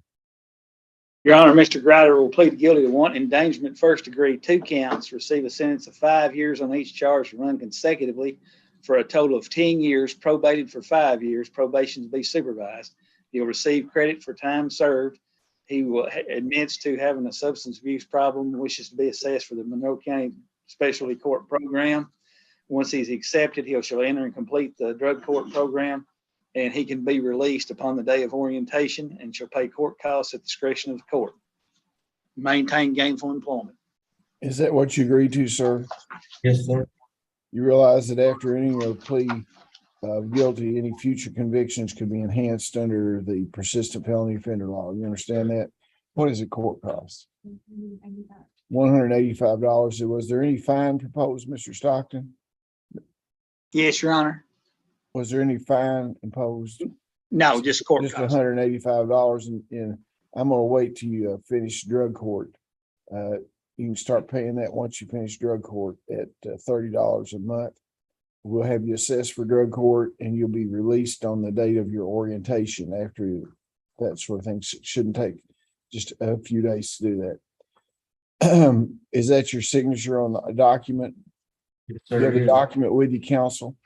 Your Honor, Mr. Grider will plead guilty to one endangerment first degree, 2 counts, receive a sentence of 5 years on each charge to run consecutively for a total of 10 years, probated for 5 years, probation to be supervised. He'll receive credit for time served. He admits to having a substance abuse problem, wishes to be assessed for the Monroe County Specialty Court Program. Once he's accepted, shall enter and complete the drug court program, and he can be released upon the day of orientation and shall pay court costs at the discretion of the court. Maintain gainful employment. Is that what you agreed to, sir? Yes, sir. You realize that after entering a plea of guilty, any future convictions could be enhanced under the persistent felony offender law. You understand that? What does the court cost? $185. Was there any fine proposed, Mr. Stockton? Yes, Your Honor. Was there any fine imposed? No, just court Just costs. $185, and I'm gonna wait till you finish drug court. You can start paying that once you finish drug court at $30 a month. We'll have you assessed for drug court, and you'll be released on the date of your orientation. After that sort of thing, shouldn't take just a few days to do that. Is that your signature on the document? Yes, You sir. have the Yes. document with you, counsel?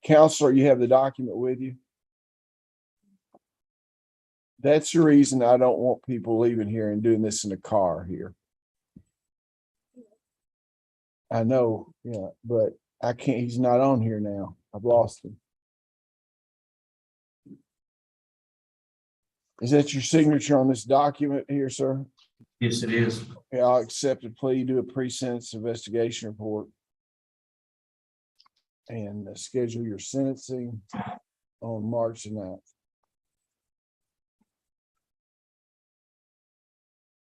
Counselor, you have the document with you? That's the reason I don't want people leaving here and doing this in the car here. I know, yeah, but I can't, he's not on here now. I've lost him. Is that your signature on this document here, sir? Yes, it is. Yeah, I'll accept a plea, do a pre-sentence investigation report. and schedule your sentencing on March the 9th.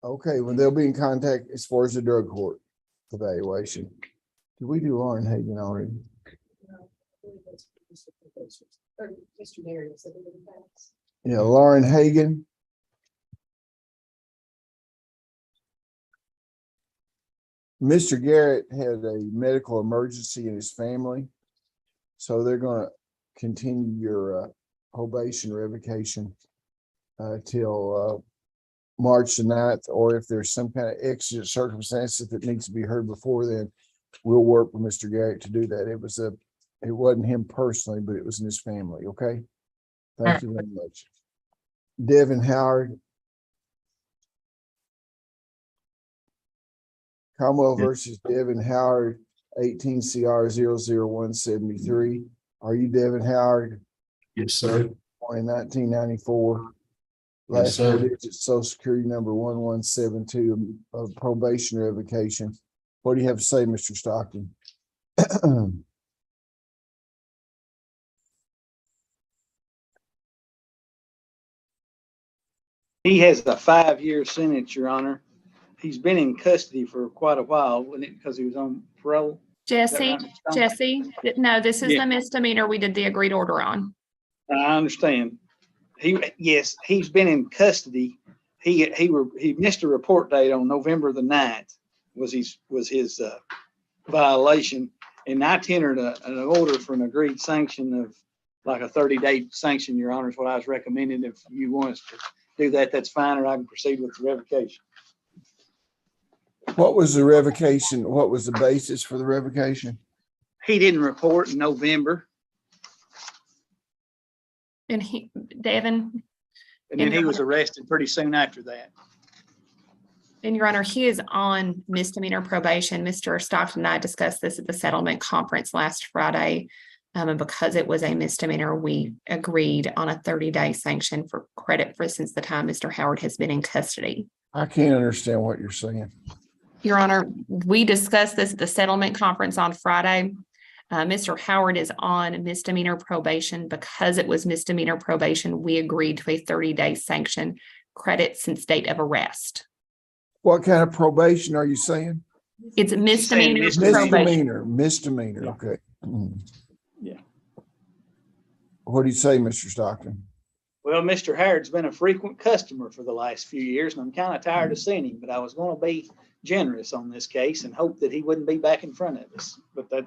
Okay, well, they'll be in contact as far as the drug court evaluation. Did we do Lauren Hagan already? Yeah, Lauren Hagan. Mr. Garrett had a medical emergency in his family, so they're gonna continue your probation revocation till March the 9th, or if there's some kind of exigent circumstances that needs to be heard before then, we'll work with Mr. Garrett to do that. It wasn't him personally, but it was in his family, okay? Thank you very much. Devin Howard. Cromwell versus Devin Howard, 18 CR 00173. Are you Devin Howard? Yes, sir. Born in 1994. Yes, Last four sir. digits, social security number 1172 of probation revocation. What do you have to say, Mr. Stockton? He has a 5-year sentence, Your Honor. He's been in custody for quite a while, wasn't it, because he was on parole? Jesse, Jesse, no, this is Yeah. the misdemeanor we did the agreed order on. I understand. Yes, he's been in custody. He missed a report date on November the 9th was his violation. And I tendered an order for an agreed sanction of like a 30-day sanction, Your Honor, is what I was recommending. If you want us to do that, that's fine, or I can proceed with the revocation. What was the revocation? What was the basis for the revocation? He didn't report in November, And Devin, and then he was arrested pretty soon after that. and Your Honor, he is on misdemeanor probation. Mr. Stockton and I discussed this at the settlement conference last Friday. And because it was a misdemeanor, we agreed on a 30-day sanction for credit for since the time Mr. Howard has been in custody. I can't understand what you're saying. Your Honor, we discussed this at the settlement conference on Friday. Mr. Howard is on misdemeanor probation. Because it was misdemeanor probation, we agreed to a 30-day sanction credit since date of arrest. What kind of probation are you saying? It's misdemeanor probation. Misdemeanor, okay. Yeah. What do you say, Mr. Stockton? Well, Mr. Howard's been a frequent customer for the last few years, and I'm kind of tired of seeing him, but I was going to be generous on this case and hope that he wouldn't be back in front of us. But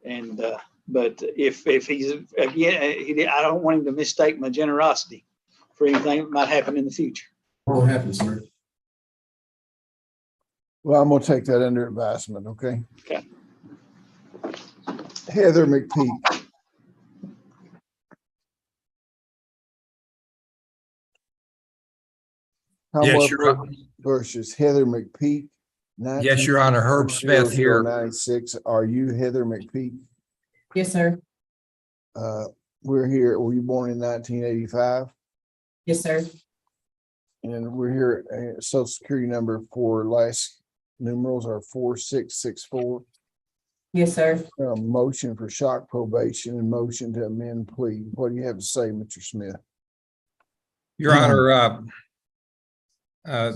if he's again, I don't want him to mistake my generosity for anything that might happen in the future. What happened, sir? Well, I'm gonna take that under advisement, okay? Okay. Heather McPeak. Yes, Your Honor. Versus Heather McPeak. Yes, Your Honor. Herb Smith here. 96. Are you Heather McPeak? Yes, sir. We're here. Were you born in 1985? Yes, sir. And we're here. Social security number for last numerals are 4664. Yes, sir. Motion for shock probation and motion to amend plea. What do you have to say, Mr. Smith? Your Honor,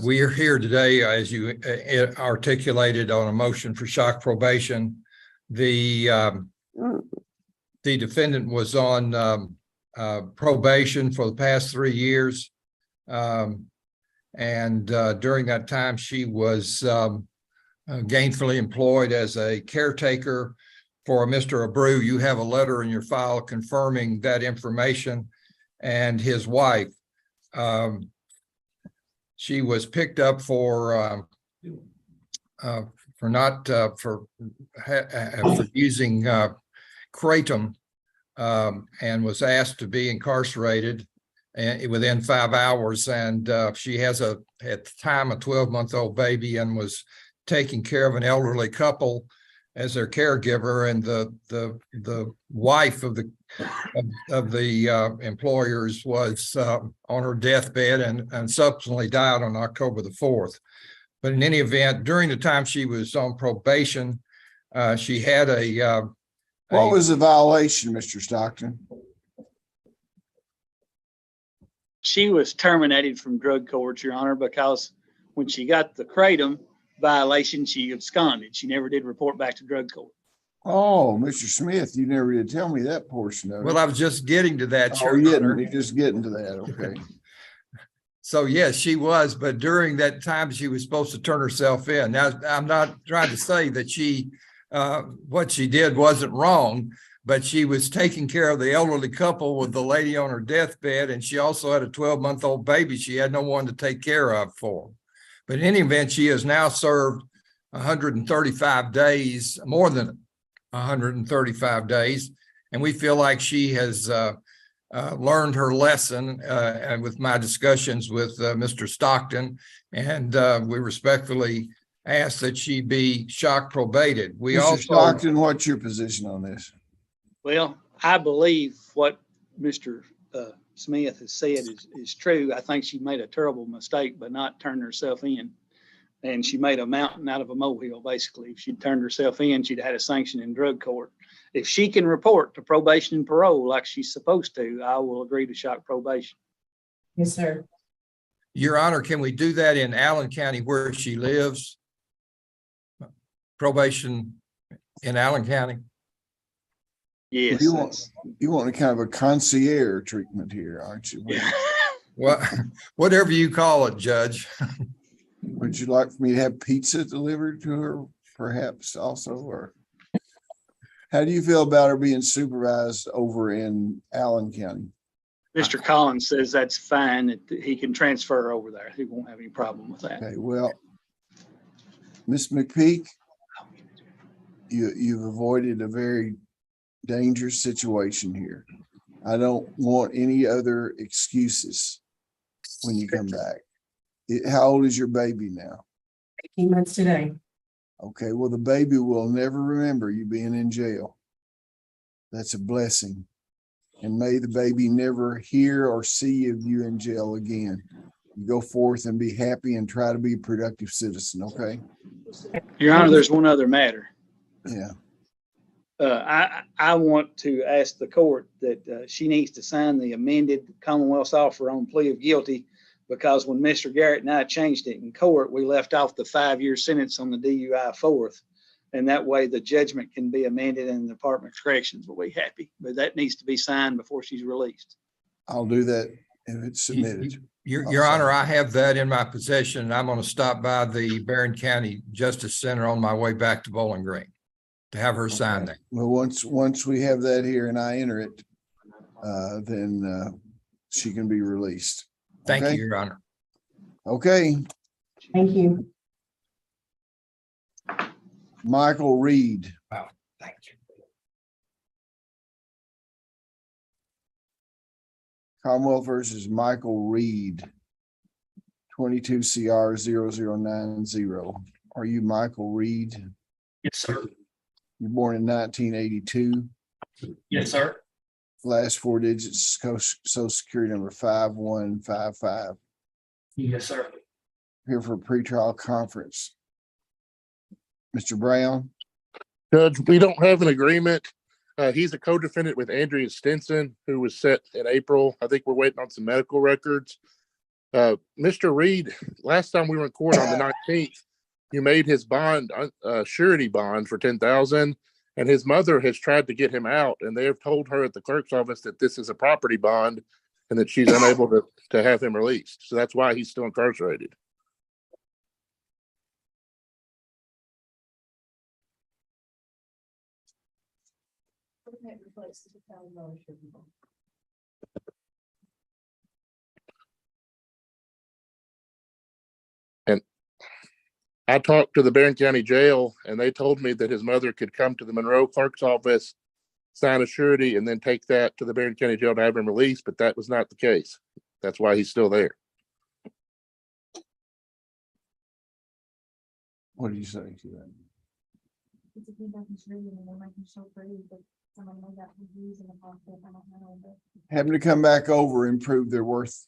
we are here today, as you articulated, on a motion for shock probation. The defendant was on probation for the past 3 years. And during that time, she was gainfully employed as a caretaker for Mr. Abreu. You have a letter in your file confirming that information, and his wife. She was picked up for using kratom, and was asked to be incarcerated within 5 hours. And she has at the time a 12-month-old baby, and was taking care of an elderly couple as their caregiver. And the wife of the employers was on her deathbed and subsequently died on October the 4th. But in any event, during the time she was on probation, she had a What was the violation, Mr. Stockton? She was terminated from drug court, Your Honor, because when she got the kratom violation, she absconded. She never did report back to drug court. Oh, Mr. Smith, you never did tell me that portion of it. Well, I was just getting to that, Oh, Your Honor. you're just getting to that, okay. So yes, she was, but during that time, she was supposed to turn herself in. Now, I'm not trying to say that what she did wasn't wrong, but she was taking care of the elderly couple with the lady on her deathbed, and she also had a 12-month-old baby she had no one to take care of for. But in any event, she has now served 135 days, more than 135 days, and we feel like she has learned her lesson and with my discussions with Mr. Stockton, and we respectfully ask that she be shock probated. We Mr. also, Stockton, what's your position on this? Well, I believe what Mr. Smith has said is true. I think she made a terrible mistake by not turning herself in. And she made a mountain out of a molehill, basically. If she'd turned herself in, she'd had a sanction in drug court. If she can report to probation and parole like she's supposed to, I will agree to shock probation. Yes, sir. Your Honor, can we do that in Allen County where she lives? Probation in Allen County? Yes. You want a kind of a concierge treatment here, aren't you? Well, whatever you call it, Judge. Would you like for me to have pizza delivered to her perhaps also, or how do you feel about her being supervised over in Allen County? Mr. Collins says that's fine, that he can transfer her over there. He won't have any problem with that. Okay, well, Ms. McPeak, you've avoided a very dangerous situation here. I don't want any other excuses when you come back. How old is your baby now? 18 months today. Okay, well, the baby will never remember you being in jail. That's a blessing. And may the baby never hear or see of you in jail again. You go forth and be happy and try to be a productive citizen, okay? Your Honor, there's one other matter. Yeah. I want to ask the court that she needs to sign the amended Commonwealth's offer on plea of guilty, because when Mr. Garrett and I changed it in court, we left off the 5-year sentence on the DUI fourth. And that way the judgment can be amended and the Department of Corrections will be happy. But that needs to be signed before she's released. I'll do that if it's submitted. Your Honor, I have that in my possession, and I'm going to stop by the Barron County Justice Center on my way back to Bowling Green to have her sign that. Well, once we have that here and I enter it, then she can be released. Thank Okay? you, Your Honor. Okay, Thank you. Michael Reed. Wow, thank you. Commonwealth versus Michael Reed. 22 CR 0090. Are you Michael Reed? Yes, sir. You're born in 1982. Yes, sir. Last 4 digits, social security number 5155. Yes, sir. Here for a pretrial conference. Mr. Brown, Judge, we don't have an agreement. He's a co-defendant with Andrea Stinson, who was set in April. I think we're waiting on some medical records. Mr. Reed, last time we were in court on the 19th, you made his bond, surety bond for $10,000, and his mother has tried to get him out, and they have told her at the clerk's office that this is a property bond and that she's unable to have him released. So that's why he's still incarcerated. And I talked to the Barron County Jail, and they told me that his mother could come to the Monroe clerk's office, sign a surety, and then take that to the Barron County Jail to have him released, but that was not the case. That's why he's still there. what do you say to that? Have them to come back over and prove they're worth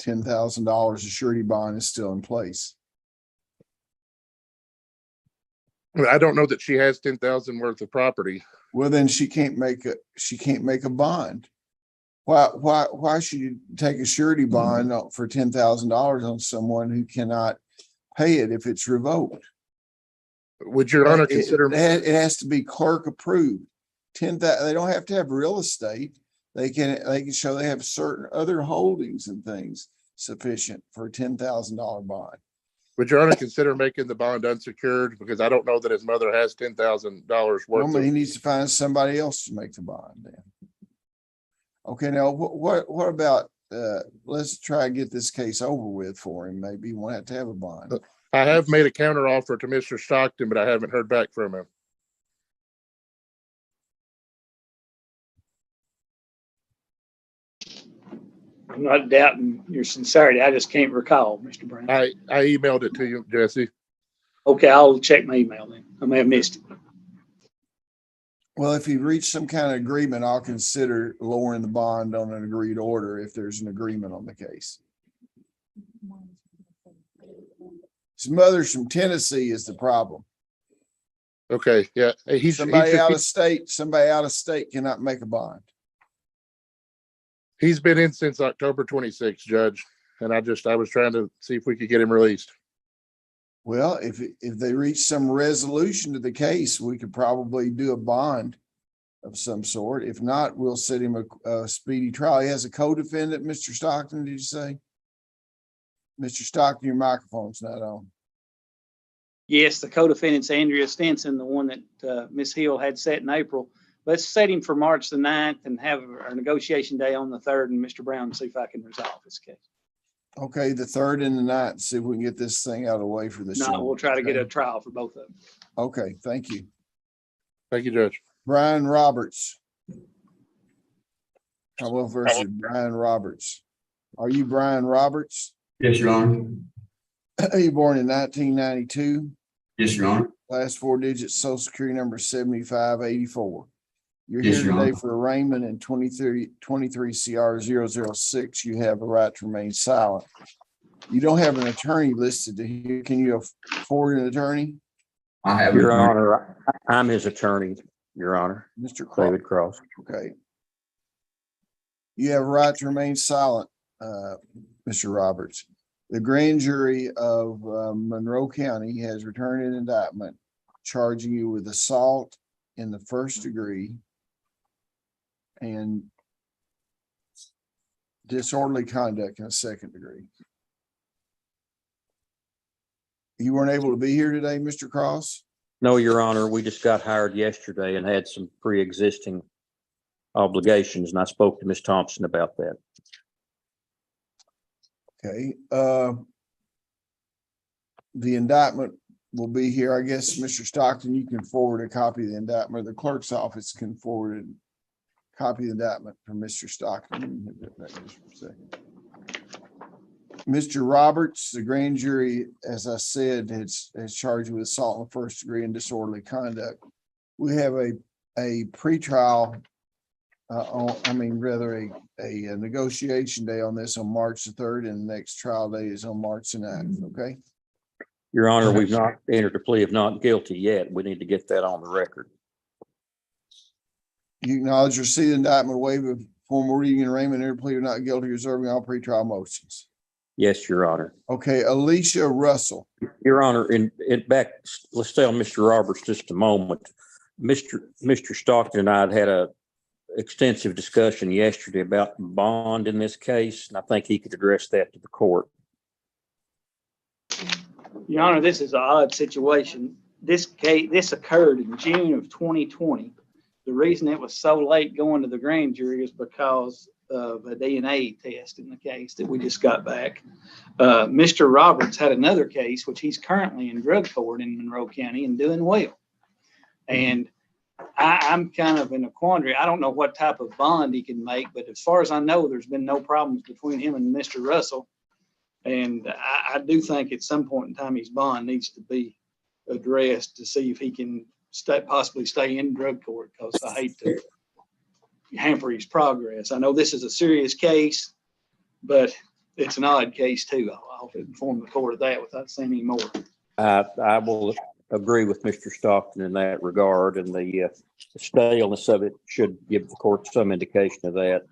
$10,000. A surety bond is still in place. I don't know that she has 10,000 worth of property. Well, then she can't make a bond. Why should you take a surety bond for $10,000 on someone who cannot pay it if it's revoked? Would Your Honor consider? It has to be clerk approved. They don't have to have real estate. They can show they have certain other holdings and things sufficient for a $10,000 bond. Would Your Honor consider making the bond unsecured? Because I don't know that his mother has $10,000 worth Well, he of. needs to find somebody else to make the bond then. Okay, now what about, let's try and get this case over with for him. Maybe he won't have a bond. I have made a counter offer to Mr. Stockton, but I haven't heard back from him. I'm not doubting your sincerity. I just can't recall, Mr. Brown. I emailed it to you, Jesse. Okay, I'll check my email then. I may have missed it. Well, if you reach some kind of agreement, I'll consider lowering the bond on an agreed order if there's an agreement on the case. His mother's from Tennessee is the problem. Okay, yeah. Somebody out of state cannot make a bond. He's been in since October 26th, Judge. And I was trying to see if we could get him released. Well, if they reach some resolution to the case, we could probably do a bond of some sort. If not, we'll set him a speedy trial. He has a co-defendant, Mr. Stockton, did you say? Mr. Stockton, your microphone's not on. Yes, the co-defendant's Andrea Stinson, the one that Ms. Hill had set in April. Let's set him for March the 9th and have our negotiation day on the 3rd, and Mr. Brown, see if I can resolve this case. Okay, the 3rd and the 9th, see if we can get this thing out of the way for the show. No, we'll try to get a trial for both of them. Okay, thank you. Thank you, Judge. Brian Roberts. Commonwealth versus Brian Roberts. Are you Brian Roberts? Yes, Your Honor. You born in 1992? Yes, Your Honor. Last 4 digits, social security number 7584. You're Yes, here Your today Honor. for arraignment in 23 CR 006. You have a right to remain silent. You don't have an attorney listed here. Can you afford an attorney? I have. Your Honor, I'm his attorney, Your Honor, Mr. Cross. David Cross. Okay. You have a right to remain silent, Mr. Roberts. The grand jury of Monroe County has returned an indictment charging you with assault in the 1st degree and disorderly conduct in a 2nd degree. You weren't able to be here today, Mr. Cross? No, Your Honor, we just got hired yesterday and had some pre-existing obligations, and I spoke to Ms. Thompson about that. Okay. The indictment will be here. I guess, Mr. Stockton, you can forward a copy of the indictment. The clerk's office can forward a copy of the indictment from Mr. Stockton. Mr. Roberts, the grand jury, as I said, has charged you with assault in the 1st degree and disorderly conduct. We have a pretrial, a negotiation day on this on March the 3rd, and the next trial day is on March the 9th, okay? Your Honor, we've not entered a plea of not guilty yet. We need to get that on the record. You acknowledge receipt of the indictment, waive of formal reading and arraignment, enter plea of not guilty, reserving all pretrial motions. Yes, Your Honor. Okay, Alicia Russell. Your Honor, let's stay on Mr. Roberts just a moment. Mr. Stockton and I had a extensive discussion yesterday about bond in this case, and I think he could address that to the court. Your Honor, this is an odd situation. This occurred in June of 2020. The reason it was so late going to the grand jury is because of a DNA test in the case that we just got back. Mr. Roberts had another case, which he's currently in drug court in Monroe County and doing well. And I'm kind of in a quandary. I don't know what type of bond he can make, but as far as I know, there's been no problems between him and Mr. Russell. And I do think at some point in time, his bond needs to be addressed to see if he can possibly stay in drug court, because I hate to hamper his progress. I know this is a serious case, but it's an odd case too. I'll inform the court of that without saying any more. I will agree with Mr. Stockton in that regard, and the staleness of it should give the court some indication of that.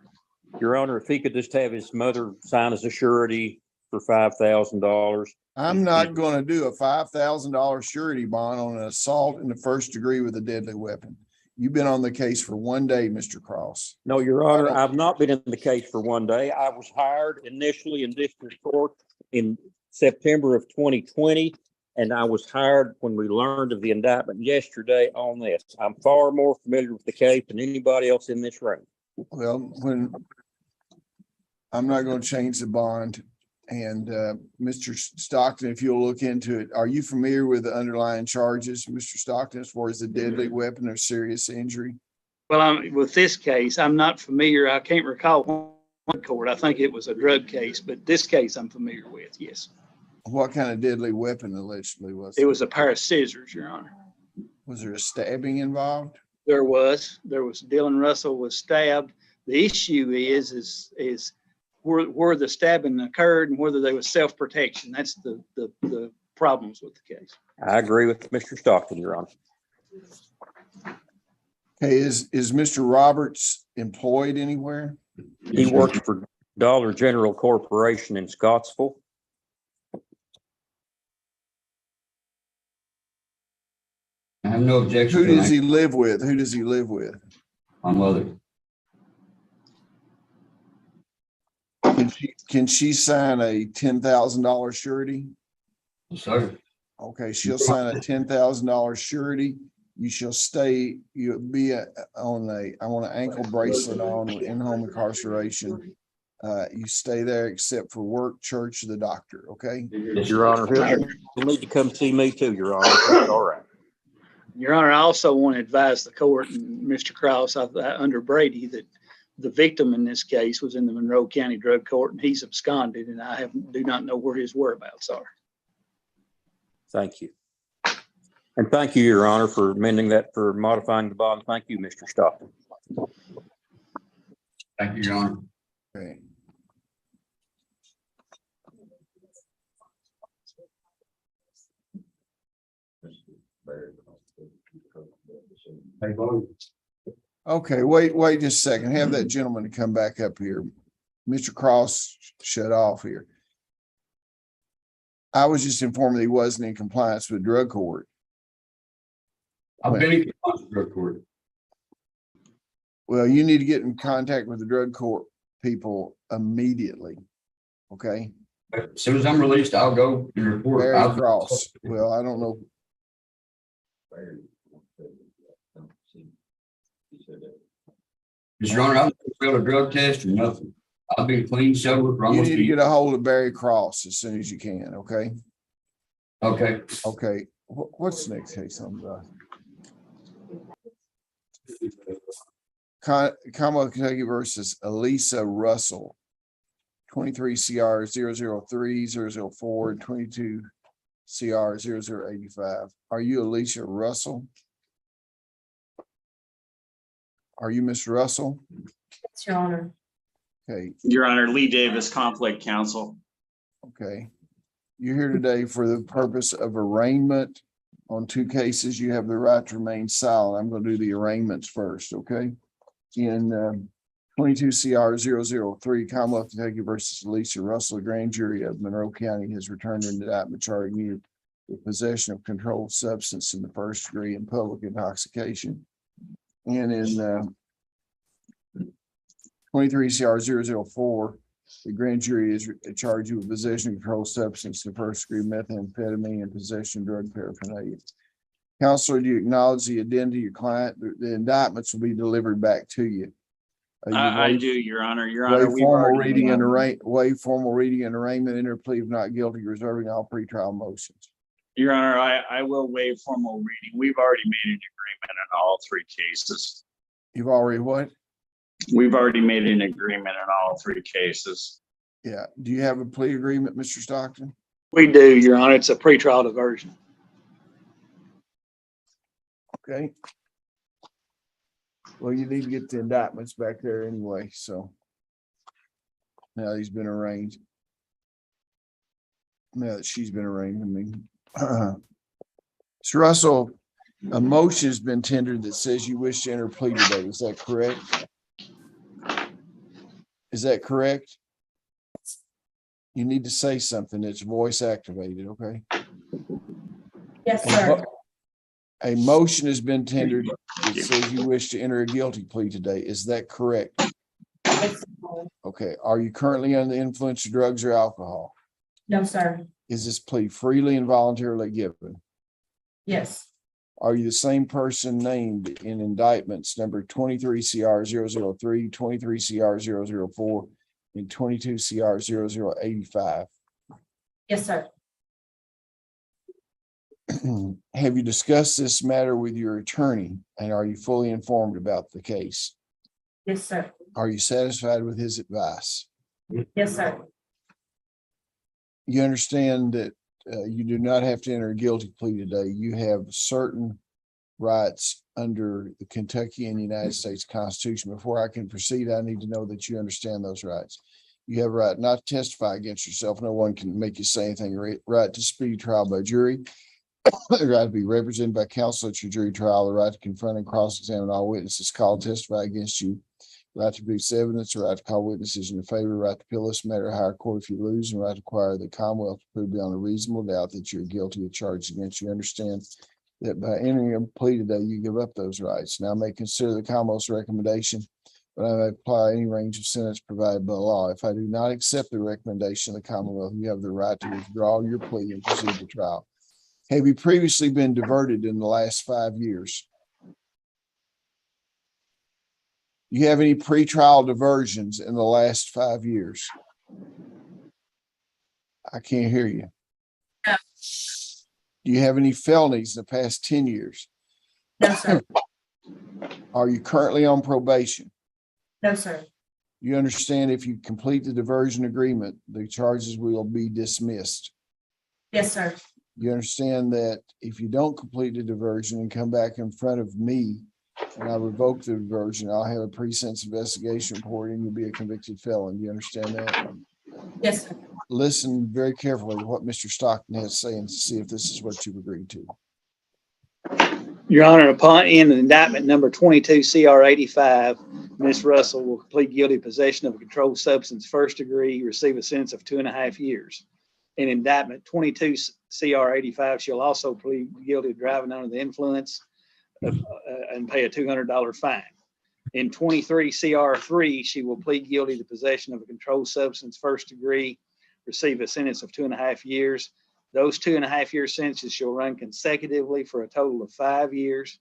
Your Honor, if he could just have his mother sign as a surety for $5,000. I'm not gonna do a $5,000 surety bond on an assault in the first degree with a deadly weapon. You've been on the case for one day, Mr. Cross. No, Your Honor, I've not been in the case for one day. I was hired initially in district court in September of 2020, and I was hired when we learned of the indictment yesterday on this. I'm far more familiar with the case than anybody else in this room. Well, I'm not gonna change the bond. And Mr. Stockton, if you'll look into it, are you familiar with the underlying charges, Mr. Stockton, as far as the deadly weapon or serious injury? Well, with this case, I'm not familiar. I can't recall one court. I think it was a drug case, but this case I'm familiar with, yes. What kind of deadly weapon allegedly was It was a pair of scissors, Your Honor. Was there a stabbing involved? There was Dylan Russell was stabbed. The issue is where the stabbing occurred and whether there was self-protection. That's the problems with the case. I agree with Mr. Stockton, Your Honor. Okay, is Mr. Roberts employed anywhere? He works for Dollar General Corporation in Scottsville. I have no objection. Who does he live with? Who does he live with? My mother. Can she sign a $10,000 surety? Sir. Okay, she'll sign a $10,000 surety. You shall stay, you'll be I want an ankle bracelet on in-home incarceration. You stay there except for work, church, or the doctor, okay? Your Honor, he'll need to come see me too, Your Honor. That's all right. Your Honor, I also want to advise the court and Mr. Krause under Brady that the victim in this case was in the Monroe County Drug Court and he's absconded, and I do not know where his whereabouts are. Thank you. And thank you, Your Honor, for amending that, for modifying the bond. Thank you, Mr. Stockton. Thank you, Your Honor. Okay. Okay, wait just a second. Have that gentleman to come back up here. Mr. Cross shut off here. I was just informed that he wasn't in compliance with drug court. I've been in compliance with drug court. Well, you need to get in contact with the drug court people immediately. Okay? As soon as I'm released, I'll go and report. Barry Cross. Well, I don't know. Your Honor, I've failed a drug test or nothing. I've been clean, sober for You almost need a to year. get a hold of Barry Cross as soon as you can, okay? Okay. Okay, what's the next case on the Commonwealth of Kentucky versus Elisa Russell, 23 CR 003 004 22 CR 0085. Are you Alicia Russell? Are you Miss Russell? Yes, Your Honor. Okay, Your Honor, Lee Davis, Conflict Counsel. okay. You're here today for the purpose of arraignment on two cases. You have the right to remain silent. I'm going to do the arraignments first, okay? In 22 CR 003, Commonwealth of Kentucky versus Alicia Russell, a grand jury of Monroe County has returned an indictment charging you with possession of controlled substance in the first degree and public intoxication. And in 23 CR 004, the grand jury is charged you with possession of controlled substance in the first degree, methamphetamine, and possession of drug paraphernalia. Counselor, do you acknowledge the identity of your client? The indictments will be delivered back to you. I do, Your Honor. Your Honor, Waive we've formal already reading and arraignment, enter plea of not guilty, reserving all pretrial motions. Your Honor, I will waive formal reading. We've already made an agreement on all three cases. You've already what? We've already made an agreement on all three cases. Yeah. Do you have a plea agreement, Mr. Stockton? We do, Your Honor. It's a pretrial diversion. Okay. Well, you need to get the indictments back there anyway, so. Now he's been arraigned. Now that she's been arraigned, I mean. Mr. Russell, a motion has been tendered that says you wish to enter a plea today. Is that correct? Is that correct? You need to say something that's voice activated, okay? Yes, sir. A motion has been tendered that says you wish to enter a guilty plea today. Is that correct? Okay. Are you currently under the influence of drugs or alcohol? No, sir. Is this plea freely and voluntarily given? Yes. Are you the same person named in indictments number 23 CR 003, 23 CR 004, and 22 CR 0085? Yes, sir. Have you discussed this matter with your attorney, and are you fully informed about the case? Yes, sir. Are you satisfied with his advice? Yes, sir. You understand that you do not have to enter a guilty plea today. You have certain rights under the Kentucky and United States Constitution. Before I can proceed, I need to know that you understand those rights. You have a right not to testify against yourself. No one can make you say anything. Right to speedy trial by jury. The right to be represented by counsel at your jury trial. The right to confront and cross-examine all witnesses called to testify against you. Right to produce evidence, the right to call witnesses in your favor, right to appeal this matter to higher court if you lose, and right to require the Commonwealth to prove beyond a reasonable doubt that you're guilty of charges against you. Understand that by entering a plea today, you give up those rights. Now, I may consider the Commonwealth's recommendation, but I may apply any range of sentence provided by law. If I do not accept the recommendation of the Commonwealth, you have the right to withdraw your plea and proceed to trial. Have you previously been diverted in the last 5 years? You have any pretrial diversions in the last 5 years? I can't hear you. No. Do you have any felonies in the past 10 years? No, sir. Are you currently on probation? No, sir. You understand if you complete the diversion agreement, the charges will be dismissed. Yes, sir. You understand that if you don't complete the diversion and come back in front of me and I revoke the diversion, I'll have a pre-sentence investigation report and you'll be a convicted felon. Do you understand that? Yes, sir. Listen very carefully to what Mr. Stockton has to say and see if this is what you've agreed to. Your Honor, upon in indictment number 22 CR 85, Ms. Russell will plead guilty to possession of a controlled substance first degree, receive a sentence of 2.5 years. In indictment 22 CR 85, she'll also plead guilty to driving under the influence and pay a $200 fine. In 23 CR 3, she will plead guilty to possession of a controlled substance first degree, receive a sentence of 2.5 years. Those 2.5 year sentences shall run consecutively for a total of 5 years.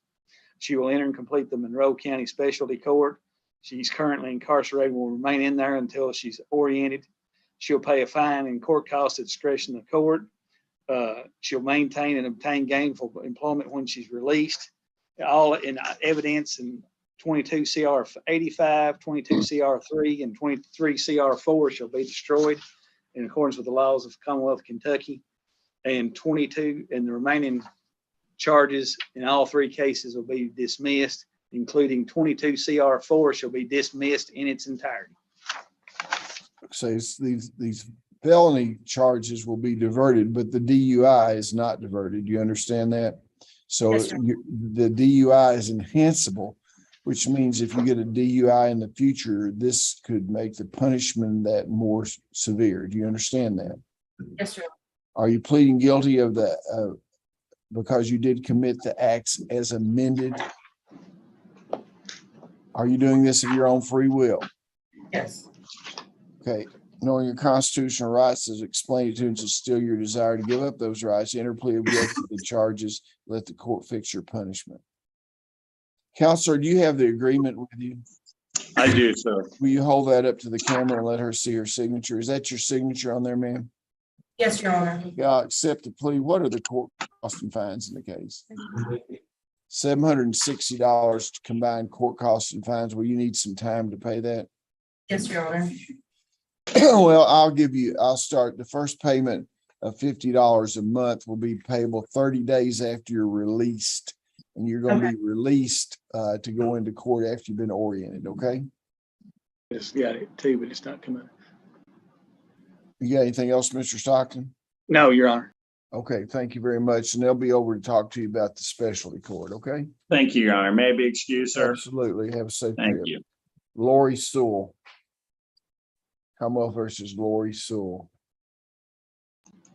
She will enter and complete the Monroe County Specialty Court. She's currently incarcerated, will remain in there until she's oriented. She'll pay a fine and court costs at discretion of the court. She'll maintain and obtain gainful employment when she's released. All in evidence in 22 CR 85, 22 CR 3, and 23 CR 4 shall be destroyed in accordance with the laws of the Commonwealth of Kentucky. And 22 and the remaining charges in all 3 cases will be dismissed, including 22 CR 4 shall be dismissed in its entirety. So these felony charges will be diverted, but the DUI is not diverted. You understand that? So Yes, sir. The DUI is enhanceable, which means if you get a DUI in the future, this could make the punishment that more severe. Do you understand that? Yes, sir. Are you pleading guilty of the because you did commit the acts as amended? Are you doing this of your own free will? Yes. Okay. Knowing your constitutional rights as explained to you to still your desire to give up those rights, enter plea of guilty to the charges, let the court fix your punishment. Counselor, do you have the agreement with you? I do, sir. Will you hold that up to the camera and let her see her signature? Is that your signature on there, ma'am? Yes, Your Honor. Yeah, I'll accept the plea. What are the court costs and fines in the case? $760 to combine court costs and fines. Will you need some time to pay that? Yes, Your Honor. Well, I'll start. The first payment of $50 a month will be payable 30 days after you're released. And you're going to be released to go into court after you've been oriented, okay? It's got it too, but it's not coming. You got anything else, Mr. Stockton? No, Your Honor. Okay, thank you very much. And they'll be over to talk to you about the specialty court, okay? Thank you, Your Honor. May I be excused, sir? Absolutely. Have a safe Thank trip. you. Lori Sewell. Commonwealth versus Lori Sewell.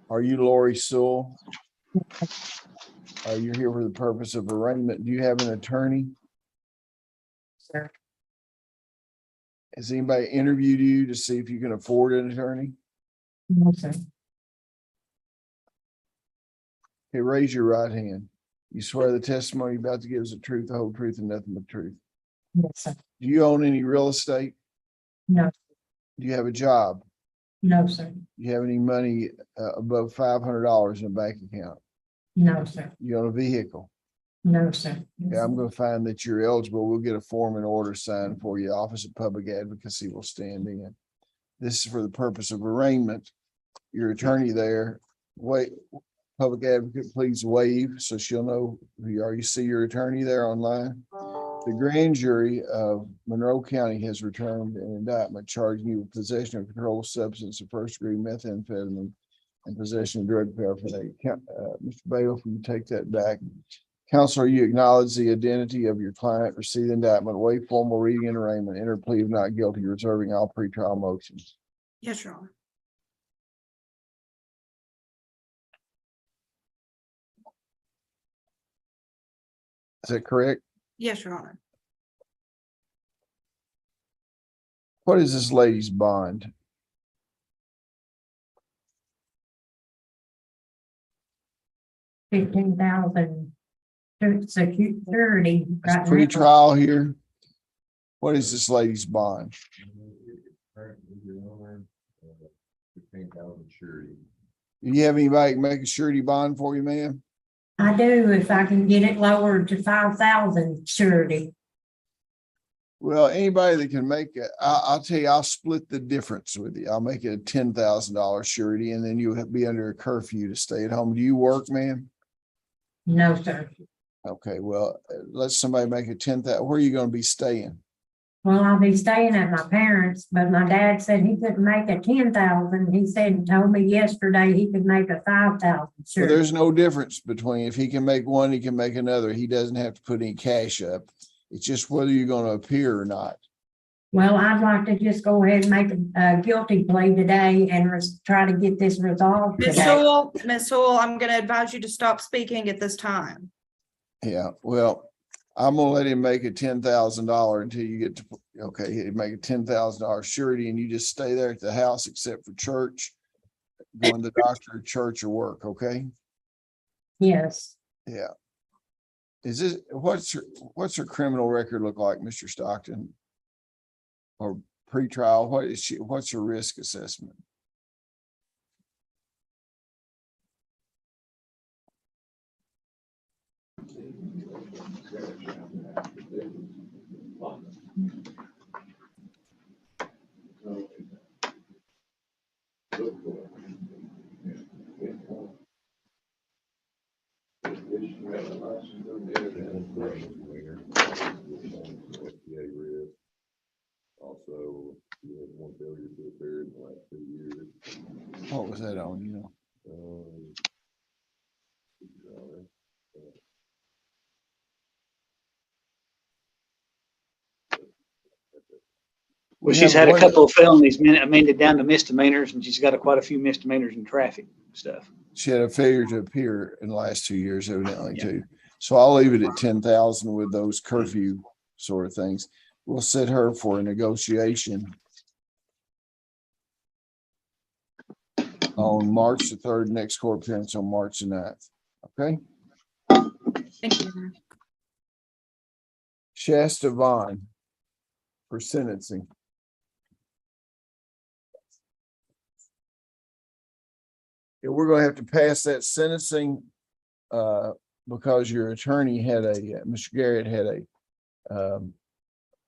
Are you Lori Sewell? You're here for the purpose of arraignment. Do you have an attorney? Sir. Has anybody interviewed you to see if you can afford an attorney? No, sir. Okay, raise your right hand. You swear the testimony you're about to give is the truth, the whole truth, and nothing but truth. Yes, sir. Do you own any real estate? No, Do you have a job? no, sir. Do you have any money above $500 in a bank account? No, sir. You own a vehicle? No, sir. Yeah, I'm going to find that you're eligible. We'll get a form and order signed for you. Office of Public Advocacy will stand in. This is for the purpose of arraignment. Your attorney there, wait, public advocate, please wave so she'll know who you are. You see your attorney there online? The grand jury of Monroe County has returned an indictment charging you with possession of controlled substance of first degree methamphetamine and possession of drug paraphernalia. Mr. Bailiff, will you take that back? Counselor, you acknowledge the identity of your client, receive the indictment, waive formal reading and arraignment, enter plea of not guilty, reserving all pretrial motions. Yes, Your Honor. Is that correct? Yes, Your Honor. What is this lady's bond? $15,000 security. Is pre-trial here? What is this lady's bond? Do you have anybody can make a surety bond for you, ma'am? I do, if I can get it lowered to 5,000 surety. Well, anybody that can make it, I'll tell you, I'll split the difference with you. I'll make it a $10,000 surety, and then you'll be under a curfew to stay at home. Do you work, ma'am? No, sir. Okay, well, let somebody make a 10,000. Where are you going to be staying? Well, I'll be staying at my parents', but my dad said he couldn't make a 10,000. He told me yesterday he could make a 5,000 So surety. there's no difference between if he can make one, he can make another. He doesn't have to put any cash up. It's just whether you're going to appear or not. Well, I'd like to just go ahead and make a guilty plea today and try to get this resolved Ms. today. Sewell, I'm going to advise you to stop speaking at this time. Yeah, well, I'm gonna let him make a $10,000 until you get to, okay, he'd make a $10,000 surety and you just stay there at the house except for church, going to the doctor, church or work, okay? Yes. Yeah. Is this, what's her criminal record look like, Mr. Stockton? Or pretrial, what's her risk assessment? Also, you had one failure to appear in the last 2 years. What was that on, you know? Well, she's had a couple of felonies amended down to misdemeanors, and she's got quite a few misdemeanors and traffic stuff. She had a failure to appear in the last 2 years, evidently too. So I'll leave it at 10,000 with those curfew sort of things. We'll set her for a negotiation on March the 3rd, next court appearance on March the 9th. Okay? Thank you. Shasta Vaughn for sentencing. Yeah, we're going to have to pass that sentencing because your attorney had Mr. Garrett had a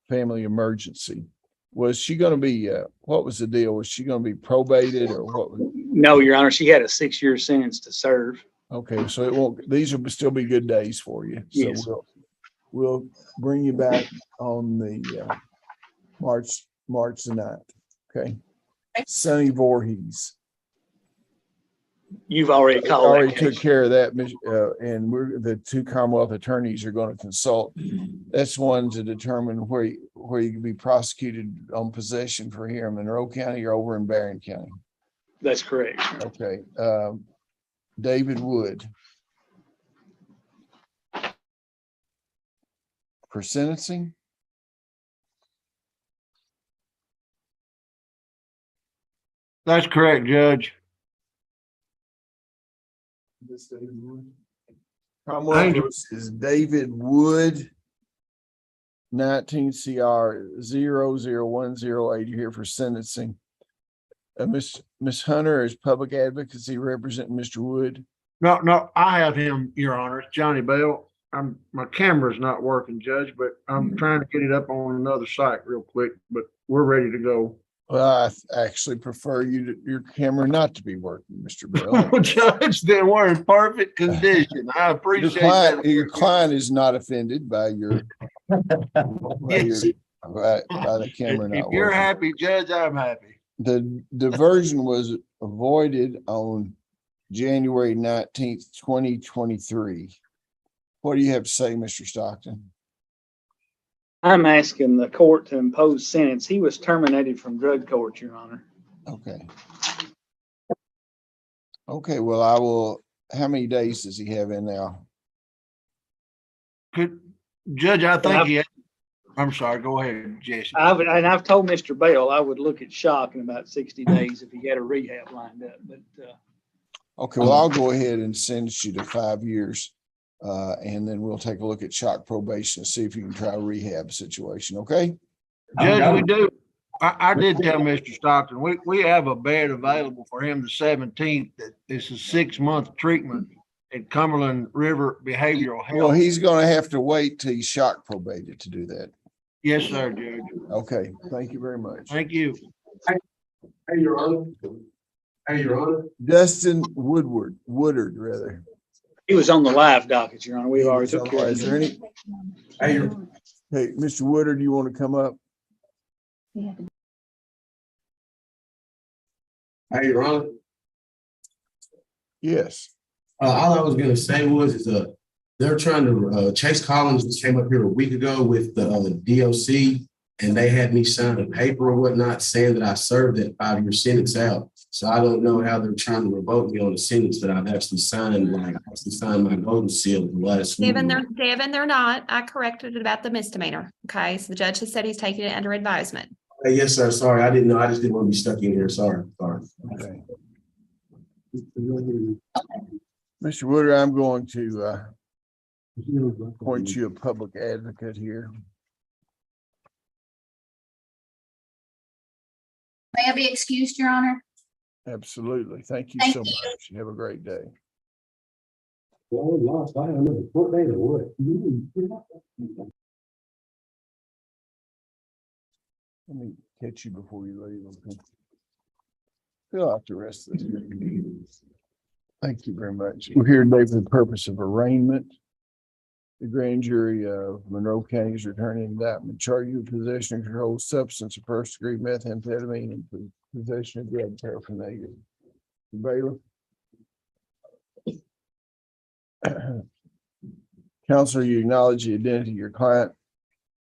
family emergency. Was she going to be, what was the deal? Was she going to be probated or what? No, Your Honor, she had a 6-year sentence to serve. Okay, so it won't, these will still be good days for you. So Yes. we'll bring you back on the March the 9th. Okay. Sonny Voorhees. You've already We called already that took case. care of that, and the two Commonwealth attorneys are going to consult. That's one to determine where you can be prosecuted on possession for here in Monroe County or over in Barron County. That's correct. Okay, David Wood. For sentencing? That's correct, Judge. Commonwealth versus David Wood. 19 CR 00108 here for sentencing. Miss Hunter is public advocacy representing Mr. Wood. No, I have him, Your Honor. It's Johnny Bell. My camera's not working, Judge, but I'm trying to get it up on another site real quick, but we're ready to go. Well, I actually prefer your camera not to be working, Mr. Bell. Oh, Judge, then we're in perfect condition. I appreciate that. Your client is not offended by your by the camera not If you're working. happy, Judge, I'm happy. The diversion was avoided on January 19th, 2023. What do you have to say, Mr. Stockton? I'm asking the court to impose sentence. He was terminated from drug court, Your Honor. Okay. Okay, well, how many days does he have in now? Judge, I think I'm sorry, go ahead, Jesse. I've told Mr. Bell I would look at shock in about 60 days if he had a rehab lined up, but Okay, well, I'll go ahead and sentence you to 5 years. And then we'll take a look at shock probation and see if you can try a rehab situation, okay? Judge, we do. I did tell Mr. Stockton, we have a bed available for him the 17th. That this is 6-month treatment at Cumberland River Behavioral Health. Well, he's gonna have to wait till he's shock probated to do that. Yes, sir, Judge. Okay, thank you very much. Thank you. Hey, Your Honor. Hey, Your Honor. Dustin Woodard, rather. he was on the live docket, Your Honor. We've already took care of Is there any? Hey, Hey, Mr. Woodard, you want to come up? Hey, Your Honor. Yes. All I was gonna say was they're trying to Chase Collins just came up here a week ago with the DOC, and they had me sign a paper or whatnot saying that I served that 5-year sentence out. So I don't know how they're trying to revoke me on a sentence that I've actually signed. Like I actually signed my golden seal the last week. Devin, they're not. I corrected it about the misdemeanor. Okay, so the judge has said he's taking it under advisement. Yes, sir. Sorry, I didn't know. I just didn't want to be stuck in here. Sorry. Okay. Mr. Woodard, I'm going to appoint you a public advocate here. May I be excused, Your Honor? Absolutely. Thank you so much. Have a great day. Let me catch you before you leave. Okay? Fill out the rest of this. Thank you very much. We're here today for the purpose of arraignment. The grand jury of Monroe County is returning indictment, charging you with possession of controlled substance of first degree methamphetamine and possession of drug paraphernalia. Bailiff. Counselor, you acknowledge the identity of your client.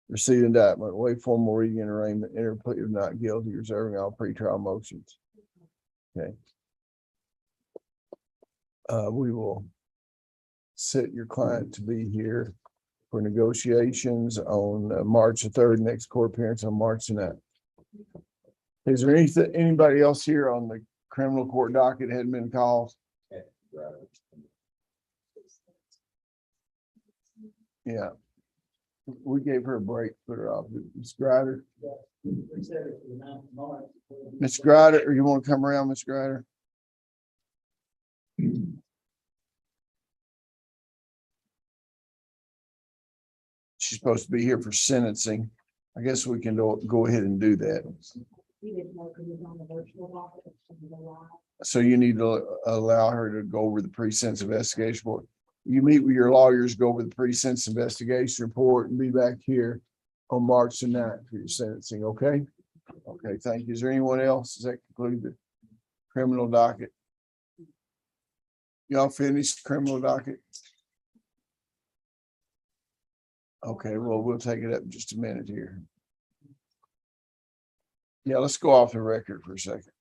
Receive indictment, waive formal reading and arraignment, enter plea of not guilty, reserving all pretrial motions. Okay. We will set your client to be here for negotiations on March the 3rd, next court appearance on March the 9th. Is there anybody else here on the criminal court docket hadn't been called? Yeah. We gave her a break, put her off. Ms. Grider. Ms. Grider, or you want to come around, Ms. Grider? She's supposed to be here for sentencing. I guess we can go ahead and do that. So you need to allow her to go over the pre-sentence investigation report. You meet with your lawyers, go over the pre-sentence investigation report and be back here on March the 9th for your sentencing, okay? Okay, thank you. Is there anyone else? Does that conclude the criminal docket? Y'all finished criminal docket? Okay, well, we'll take it up in just a minute here. Yeah, let's go off the record for a second.